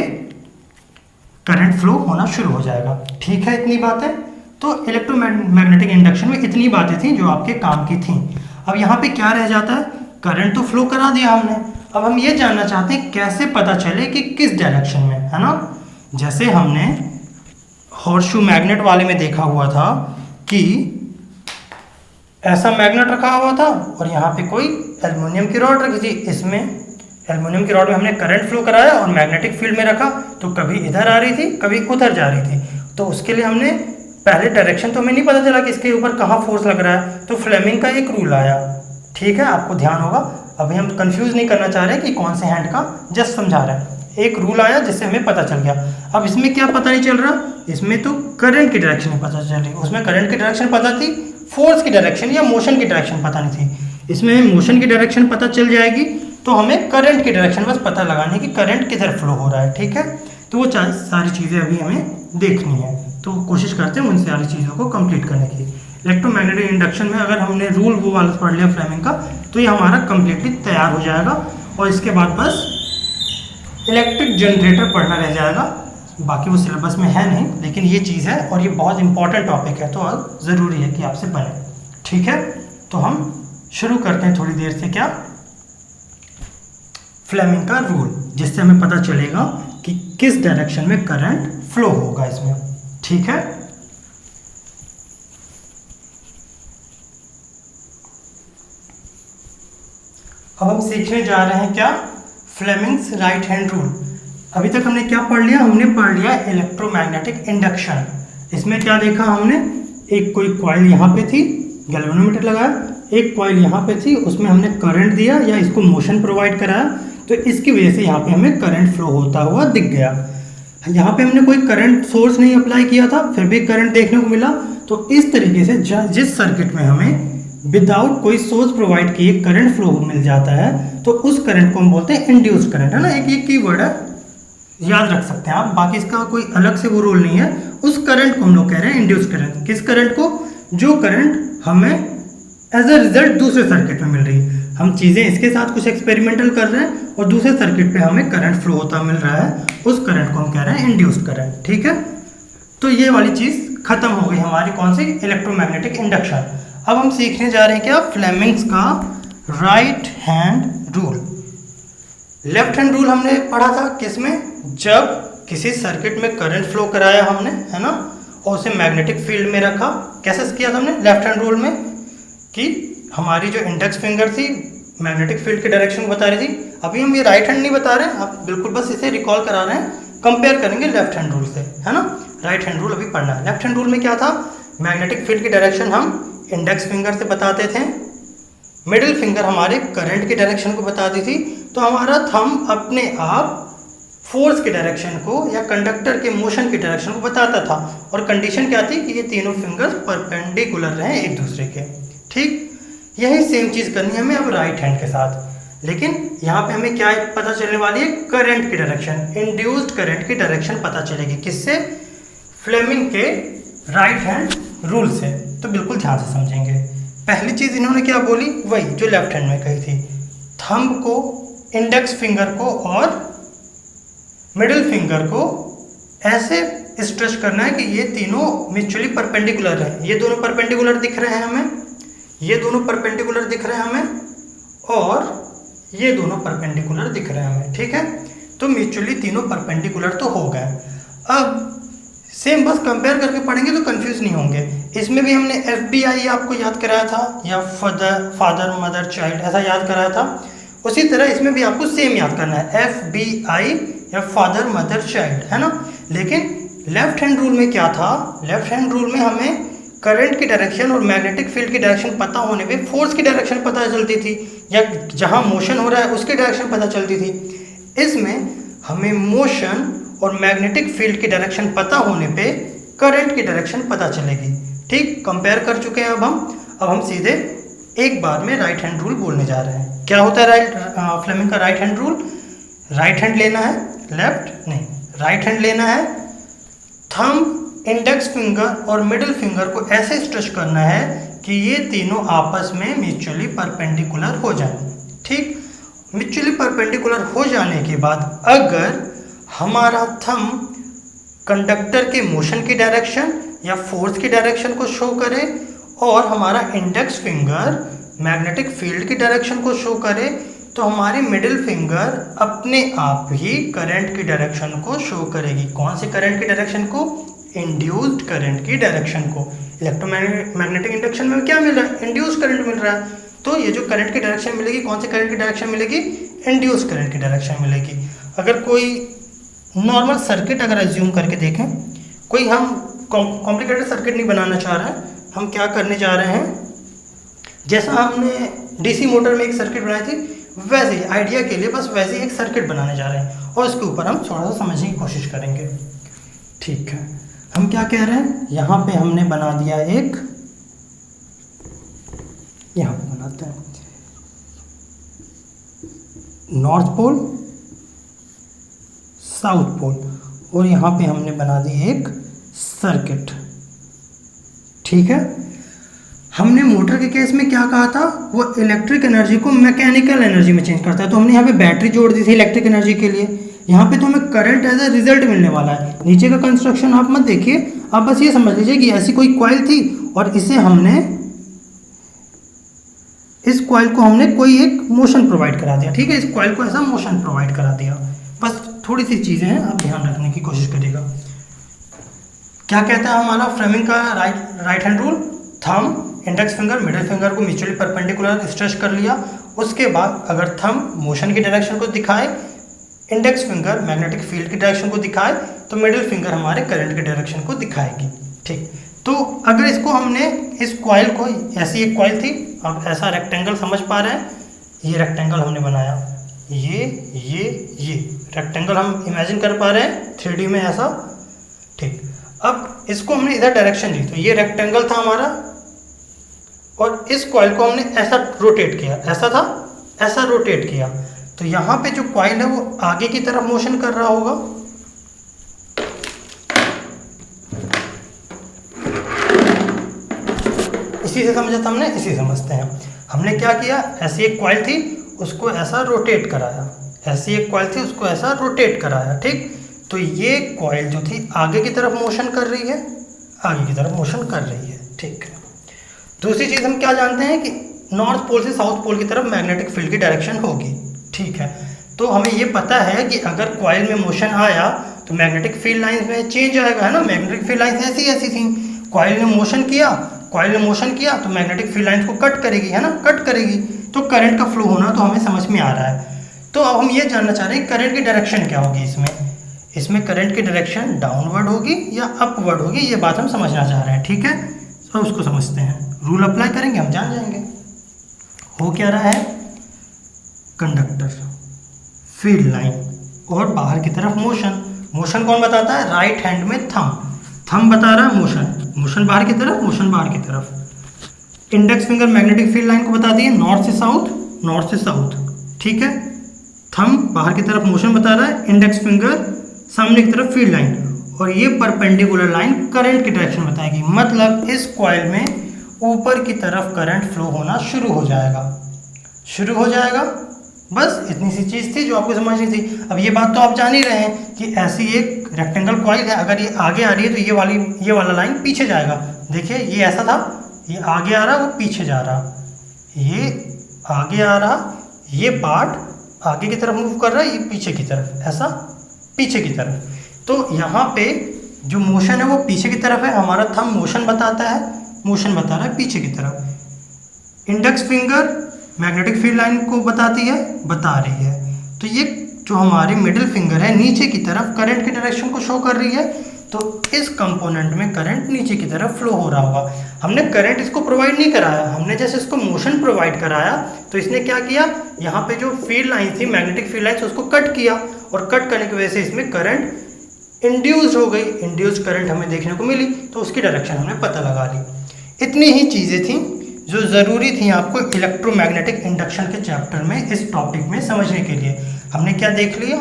करंट फ्लो होना शुरू हो जाएगा। ठीक है, इतनी बातें तो इलेक्ट्रोमैग्नेटिक इंडक्शन में इतनी बातें थी जो आपके काम की थी। अब यहाँ पे क्या रह जाता है, करंट तो फ्लो करा दिया हमने, अब हम ये जानना चाहते हैं कैसे पता चले कि किस डायरेक्शन में, है ना। जैसे हमने हॉर्सशू मैग्नेट वाले में देखा हुआ था कि ऐसा मैग्नेट रखा हुआ था और यहाँ पे कोई एल्युमिनियम की रॉड रखी थी। इसमें एल्युमिनियम की रॉड में हमने करंट फ्लो कराया और मैग्नेटिक फील्ड में रखा, तो कभी इधर आ रही थी कभी उधर जा रही थी। तो उसके लिए हमने पहले डायरेक्शन तो हमें नहीं पता चला कि इसके ऊपर कहाँ फोर्स लग रहा है, तो फ्लेमिंग का एक रूल आया। ठीक है, आपको ध्यान होगा, अभी हम कंफ्यूज नहीं करना चाह रहे कि कौन से हैंड का, जस्ट समझा रहे हैं। एक रूल आया जिससे हमें पता चल गया। अब इसमें क्या पता नहीं चल रहा, इसमें तो करंट की डायरेक्शन नहीं पता चल रही, उसमें करंट की डायरेक्शन पता थी, फोर्स की डायरेक्शन या मोशन की डायरेक्शन पता नहीं थी। इसमें मोशन की डायरेक्शन पता चल जाएगी, तो हमें करंट की डायरेक्शन बस पता लगानी कि करंट किधर फ्लो हो रहा है। ठीक है, तो वो सारी चीज़ें अभी हमें देखनी है, तो कोशिश करते हैं उन सारी चीज़ों को कंप्लीट करने की। इलेक्ट्रोमैग्नेटिक इंडक्शन में अगर हमने रूल वो वाला पढ़ लिया फ्लेमिंग का, तो ये हमारा कंप्लीटली तैयार हो जाएगा और इसके बाद बस इलेक्ट्रिक जनरेटर पढ़ना रह जाएगा। बाकी वो सिलेबस में है नहीं, लेकिन ये चीज़ है और ये बहुत इंपॉर्टेंट टॉपिक है, तो अब ज़रूरी है कि आपसे बने। ठीक है, तो हम शुरू करते हैं थोड़ी देर से क्या, फ्लेमिंग का रूल, जिससे हमें पता चलेगा कि किस डायरेक्शन में करंट फ्लो होगा इसमें। ठीक है, अब हम सीखने जा रहे हैं क्या, फ्लेमिंग्स राइट हैंड रूल। अभी तक हमने क्या पढ़ लिया, हमने पढ़ लिया इलेक्ट्रोमैग्नेटिक इंडक्शन। इसमें क्या देखा हमने, एक कोई कॉइल यहाँ पे थी, गैल्वेनोमीटर लगाया, एक कॉइल यहाँ पे थी, उसमें हमने करंट दिया या इसको मोशन प्रोवाइड कराया, तो इसकी वजह से यहाँ पे हमें करंट फ्लो होता हुआ दिख गया। यहाँ पे हमने कोई करंट सोर्स नहीं अप्लाई किया था, फिर भी करंट देखने को मिला। तो इस तरीके से जिस सर्किट में हमें विदाउट कोई सोर्स प्रोवाइड किए करंट फ्लो मिल जाता है, तो उस करंट को हम बोलते हैं इंड्यूस्ड करंट, है ना। एक ये कीवर्ड है, याद रख सकते हैं आप, बाकी इसका कोई अलग से वो रूल नहीं है। उस करंट को हम लोग कह रहे हैं इंड्यूस्ड करंट। किस करंट को, जो करंट हमें एज अ रिजल्ट दूसरे सर्किट में मिल रही है। हम चीज़ें इसके साथ कुछ एक्सपेरिमेंटल कर रहे हैं और दूसरे सर्किट पे हमें करंट फ्लो होता मिल रहा है, उस करंट को हम कह रहे हैं इंड्यूस्ड करंट। ठीक है, तो ये वाली चीज़ खत्म हो गई हमारी कौन सी, इलेक्ट्रोमैग्नेटिक इंडक्शन। अब हम सीखने जा रहे हैं क्या, फ्लेमिंग्स का right hand rule. Left hand rule हमने पढ़ा था किसमें, जब किसी सर्किट में करंट फ्लो कराया हमने, है ना, और उसे मैग्नेटिक फील्ड में रखा। कैसे किया था हमने लेफ्ट हैंड रूल में, कि हमारी जो इंडेक्स फिंगर थी मैग्नेटिक फील्ड की डायरेक्शन को बता रही थी। अभी हम ये राइट हैंड नहीं बता रहे हैं, आप बिल्कुल बस इसे रिकॉल करा रहे हैं, कंपेयर करेंगे लेफ्ट हैंड रूल से, है ना। राइट हैंड रूल अभी पढ़ना है। लेफ्ट हैंड रूल में क्या था, मैग्नेटिक फील्ड की डायरेक्शन हम इंडेक्स फिंगर से बताते थे, मिडिल फिंगर हमारे करंट की डायरेक्शन को बताती थी, तो हमारा थंब अपने आप फोर्स की डायरेक्शन को या कंडक्टर के मोशन की डायरेक्शन को बताता था। और कंडीशन क्या थी कि ये तीनों फिंगर्स परपेंडिकुलर रहें एक दूसरे के। ठीक, यही सेम चीज़ करनी है हमें अब राइट हैंड के साथ, लेकिन यहाँ पे हमें क्या पता चलने वाली है, करंट की डायरेक्शन, इंड्यूस्ड करंट की डायरेक्शन पता चलेगी। किससे, फ्लेमिंग के राइट हैंड रूल से। तो बिल्कुल ध्यान से समझेंगे। पहली चीज़ इन्होंने क्या बोली, वही जो लेफ्ट हैंड में कही थी, थंब को, इंडेक्स फिंगर को और मिडिल फिंगर को ऐसे स्ट्रेच करना है कि ये तीनों म्यूचुअली परपेंडिकुलर है। ये दोनों परपेंडिकुलर दिख रहे हैं हमें, ये दोनों परपेंडिकुलर दिख रहे हैं हमें, और ये दोनों परपेंडिकुलर दिख रहे हैं हमें। ठीक है, तो म्यूचुअली तीनों परपेंडिकुलर तो हो गए। अब सेम, बस कंपेयर करके पढ़ेंगे तो कंफ्यूज नहीं होंगे। इसमें भी हमने FBI आपको याद कराया था, या फादर मदर चाइल्ड ऐसा याद कराया था। उसी तरह इसमें भी आपको सेम याद करना है, FBI या फादर मदर चाइल्ड, है ना। लेकिन लेफ्ट हैंड रूल में क्या था, लेफ्ट हैंड रूल में हमें करंट की डायरेक्शन और मैग्नेटिक फील्ड की डायरेक्शन पता होने पे फोर्स की डायरेक्शन पता चलती थी, या जहां मोशन हो रहा है उसकी डायरेक्शन पता चलती थी। इसमें हमें मोशन और मैग्नेटिक फील्ड की डायरेक्शन पता होने पे करंट की डायरेक्शन पता चलेगी। ठीक, कंपेयर कर चुके हैं अब हम सीधे एक बार में राइट हैंड रूल बोलने जा रहे हैं। क्या होता है फ्लेमिंग का right hand rule? Right hand लेना है, लेफ्ट नहीं, राइट हैंड लेना है, थंब, इंडेक्स फिंगर और मिडिल फिंगर को ऐसे स्ट्रेच करना है कि ये तीनों आपस में म्यूचुअली परपेंडिकुलर हो जाएं। ठीक, म्यूचुअली परपेंडिकुलर हो जाने के बाद अगर हमारा थंब कंडक्टर के मोशन की डायरेक्शन या फोर्स की डायरेक्शन को शो करे और हमारा इंडेक्स फिंगर मैग्नेटिक फील्ड की डायरेक्शन को शो करे, तो हमारी मिडिल फिंगर अपने आप ही करंट की डायरेक्शन को शो करेगी। कौन सी करंट की डायरेक्शन को? इंड्यूस्ड करंट की डायरेक्शन को। इलेक्ट्रोमैग्नेटिक इंडक्शन में क्या मिल रहा है? इंड्यूस्ड करंट मिल रहा है। तो ये जो करंट की डायरेक्शन मिलेगी, कौन सी करंट की डायरेक्शन मिलेगी? इंड्यूस्ड करंट की डायरेक्शन मिलेगी। अगर कोई नॉर्मल सर्किट अगर एज्यूम करके देखें, कोई हम कॉम्प्लिकेटेड सर्किट नहीं बनाना चाह रहे हैं, हम क्या करने जा रहे हैं, जैसा हमने डीसी मोटर में एक सर्किट बनाई थी वैसे ही आइडिया के लिए बस वैसे ही एक सर्किट बनाने जा रहे हैं और उसके ऊपर हम थोड़ा सा समझने की koशिश करेंगे। ठीक है, हम क्या कह रहे हैं, यहाँ पे हमने बना दिया एक, यहाँ पे बनाते हैं नॉर्थ पोल, साउथ पोल, और यहाँ पे हमने बना दी एक सर्किट। ठीक है, हमने मोटर के केस में क्या कहा था, वो इलेक्ट्रिक एनर्जी को मैकेनिकल एनर्जी में चेंज करता है, तो हमने यहाँ पे बैटरी जोड़ दी थी इलेक्ट्रिक एनर्जी के लिए। यहाँ पे तो हमें करंट एज ए रिजल्ट मिलने वाला है। नीचे का कंस्ट्रक्शन आप मत देखिए, आप बस ये समझ लीजिए कि ऐसी कोई कॉइल थी और इसे हमने, इस कॉइल को हमने कोई एक मोशन प्रोवाइड करा दिया। ठीक है, इस कॉइल को ऐसा मोशन प्रोवाइड करा दिया। बस थोड़ी सी चीज़ें हैं, आप ध्यान रखने की कोशिश करिएगा। क्या कहता है हमारा फ्लेमिंग का right hand rule? Thumb, index finger, middle finger को म्यूचुअली परपेंडिकुलर स्ट्रेच कर लिया। उसके बाद अगर थंब मोशन की डायरेक्शन को दिखाए, इंडेक्स फिंगर मैग्नेटिक फील्ड की डायरेक्शन को दिखाए, तो मिडिल फिंगर हमारे करंट की डायरेक्शन को दिखाएगी। ठीक, तो अगर इसको हमने, इस कॉइल को, ऐसी एक कॉइल थी, अब ऐसा रेक्टेंगल समझ पा रहे हैं, ये रेक्टेंगल हमने बनाया, ये रेक्टेंगल हम इमेजिन कर पा रहे हैं 3D में ऐसा। ठीक, अब इसको हमने इधर डायरेक्शन दी, तो ये रेक्टेंगल था हमारा, और इस कॉइल को हमने ऐसा रोटेट किया, ऐसा था, ऐसा रोटेट किया, तो यहाँ पे जो कॉइल है वो आगे की तरफ मोशन कर रहा होगा। इसी से समझा था हमने, इसी समझते हैं। हमने क्या किया, ऐसी एक कॉइल थी उसको ऐसा रोटेट कराया, ऐसी एक कॉइल थी उसको ऐसा रोटेट कराया। ठीक, तो ये कॉइल जो थी आगे की तरफ मोशन कर रही है, आगे की तरफ मोशन कर रही है। ठीक है, दूसरी चीज़ हम क्या जानते हैं कि नॉर्थ पोल से साउथ पोल की तरफ मैग्नेटिक फील्ड की डायरेक्शन होगी। ठीक है, तो हमें ये पता है कि अगर कॉइल में मोशन आया तो मैग्नेटिक फील्ड लाइंस में चेंज आएगा, है ना। मैग्नेटिक फील्ड लाइंस ऐसी थी, कॉइल ने मोशन किया तो मैग्नेटिक फील्ड लाइंस को कट करेगी, है ना, कट करेगी, तो करंट का फ्लो होना तो हमें समझ में आ रहा है। तो अब हम ये जानना चाह रहे हैं करंट की डायरेक्शन क्या होगी इसमें करंट की डायरेक्शन डाउनवर्ड होगी या अपवर्ड होगी, ये बात हम समझना चाह रहे हैं। ठीक है, तो उसको समझते हैं, रूल अप्लाई करेंगे, हम जान जाएंगे। हो क्या रहा है, कंडक्टर, फील्ड लाइन और बाहर की तरफ मोशन कौन बताता है, राइट हैंड में थंब बता रहा है मोशन बाहर की तरफ। Index finger magnetic field line को बता दिए नॉर्थ से साउथ। ठीक है, थंब बाहर की तरफ मोशन बता रहा है, इंडेक्स फिंगर सामने की तरफ फील्ड लाइन, और ये परपेंडिकुलर लाइन करंट की डायरेक्शन बताएगी। मतलब इस कॉइल में ऊपर की तरफ करंट फ्लो होना शुरू हो जाएगा। बस इतनी सी चीज़ थी जो आपको समझनी थी। अब ये बात तो आप जान ही रहे हैं कि ऐसी एक रेक्टेंगल कॉइल है, अगर ये आगे आ रही है तो ये वाला लाइन पीछे जाएगा। देखिए, ये ऐसा था, ये आगे आ रहा, वो पीछे जा रहा, ये आगे आ रहा, ये पार्ट आगे की तरफ मूव कर रहा है, ये पीछे की तरफ, ऐसा पीछे की तरफ। तो यहाँ पे जो मोशन है वो पीछे की तरफ है, हमारा थंब मोशन बताता है, मोशन बता रहा है पीछे की तरफ। Index finger magnetic field line को बताती है, बता रही है। तो ये जो हमारी मिडिल फिंगर है नीचे की तरफ करंट की डायरेक्शन को शो कर रही है। तो इस कंपोनेंट में करंट नीचे की तरफ फ्लो हो रहा होगा। हमने करंट इसको प्रोवाइड नहीं कराया, हमने जैसे इसको मोशन प्रोवाइड कराया तो इसने क्या किया, यहाँ पे जो फील्ड लाइन थी मैग्नेटिक फील्ड लाइन उसको कट किया, और कट करने की वजह से इसमें करंट इंड्यूस्ड हो गई, इंड्यूस्ड करंट हमें देखने को मिली, तो उसकी डायरेक्शन हमने पता लगा ली। इतनी ही चीज़ें थी जो ज़रूरी थी आपको इलेक्ट्रोमैग्नेटिक इंडक्शन के चैप्टर में इस टॉपिक में समझने के लिए। हमने क्या देख लिया,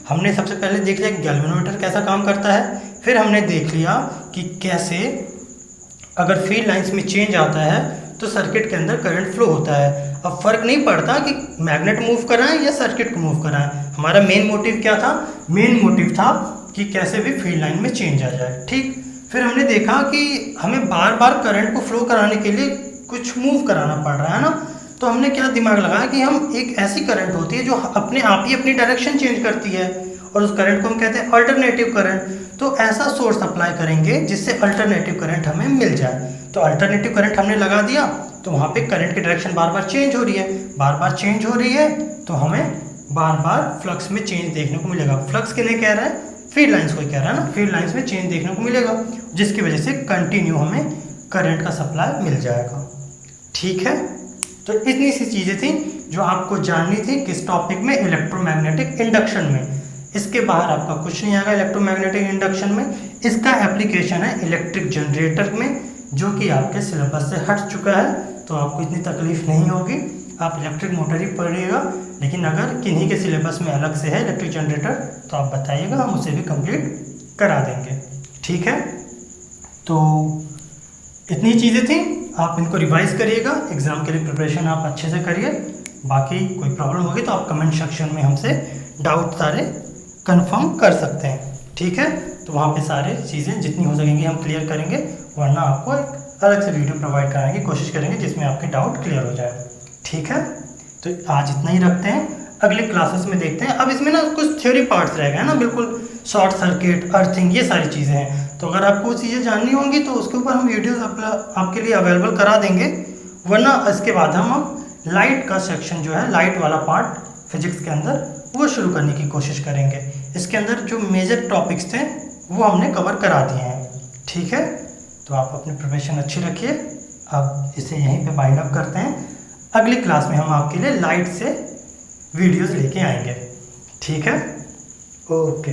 हमने सबसे पहले देख लिया गैल्वेनोमीटर कैसा काम करता है, फिर हमने देख लिया कि कैसे अगर फील्ड लाइंस में चेंज आता है तो सर्किट के अंदर करंट फ्लो होता है। अब फर्क नहीं पड़ता कि मैग्नेट मूव कर रहा है या सर्किट को मूव कर रहा है, हमारा मेन मोटिव क्या था, मेन मोटिव था कि कैसे भी फील्ड लाइन में चेंज आ जाए। ठीक, फिर हमने देखा कि हमें बार बार करंट को फ्लो कराने के लिए कुछ मूव कराना पड़ रहा है ना, तो हमने क्या दिमाग लगाया कि हम एक ऐसी करंट होती है जो अपने आप ही अपनी डायरेक्शन चेंज करती है, और उस करंट को हम कहते हैं अल्टरनेटिव करंट। तो ऐसा सोर्स अप्लाई करेंगे जिससे अल्टरनेटिव करंट हमें मिल जाए। तो अल्टरनेटिव करंट हमने लगा दिया, तो वहाँ पे करंट की डायरेक्शन बार बार चेंज हो रही है, बार बार चेंज हो रही है, तो हमें बार बार फ्लक्स में चेंज देखने को मिलेगा। फ्लक्स किन्हें कह रहा है, फील्ड लाइंस को कह रहा है ना, फील्ड लाइंस में चेंज देखने को मिलेगा, जिसकी वजह से कंटिन्यू हमें करंट का सप्लाई मिल जाएगा। ठीक है, तो इतनी सी चीज़ें थी जो आपको जाननी थी किस टॉपिक में, इलेक्ट्रोमैग्नेटिक इंडक्शन में। इसके बाहर आपका कुछ नहीं आएगा इलेक्ट्रोमैग्नेटिक इंडक्शन में। इसका एप्लीकेशन है इलेक्ट्रिक जनरेटर में, जो कि आपके सिलेबस से हट चुका है, तो आपको इतनी तकलीफ नहीं होगी, आप इलेक्ट्रिक मोटर ही पढ़िएगा। लेकिन अगर किन्हीं के सिलेबस में अलग से है इलेक्ट्रिक जनरेटर तो आप बताइएगा, हम उसे भी कंप्लीट करा देंगे। ठीक है, तो इतनी चीज़ें थी, आप इनको रिवाइज करिएगा, एग्ज़ाम के लिए प्रिपरेशन आप अच्छे से करिए। बाकी कोई प्रॉब्लम होगी तो आप कमेंट सेक्शन में हमसे डाउट सारे कंफर्म कर सकते हैं। ठीक है, तो वहाँ पे सारे चीज़ें जितनी हो सकेंगी हम क्लियर करेंगे, वरना आपको एक अलग से वीडियो प्रोवाइड कराने की कोशिश करेंगे जिसमें आपके डाउट क्लियर हो जाए। ठीक है, तो आज इतना ही रखते हैं, अगले क्लासेस में देखते हैं। अब इसमें ना कुछ थ्योरी पार्ट्स रह गए ना, बिल्कुल शॉर्ट सर्किट, अर्थिंग, ये सारी चीज़ें हैं। तो अगर आपको चीज़ें जाननी होंगी तो उसके ऊपर हम वीडियोस आपके लिए अवेलेबल करा देंगे, वरना इसके बाद हम लाइट का सेक्शन जो है, लाइट वाला पार्ट फिजिक्स के अंदर, वो शुरू करने की कोशिश करेंगे। इसके अंदर जो मेजर टॉपिक्स थे वो हमने कवर करा दिए हैं। ठीक है, तो आप अपनी प्रिपरेशन अच्छी रखिए। अब इसे यहीं पे बाइंड अप करते हैं, अगली क्लास में हम आपके लिए लाइट से वीडियोस लेके आएंगे। ठीक है, ओके।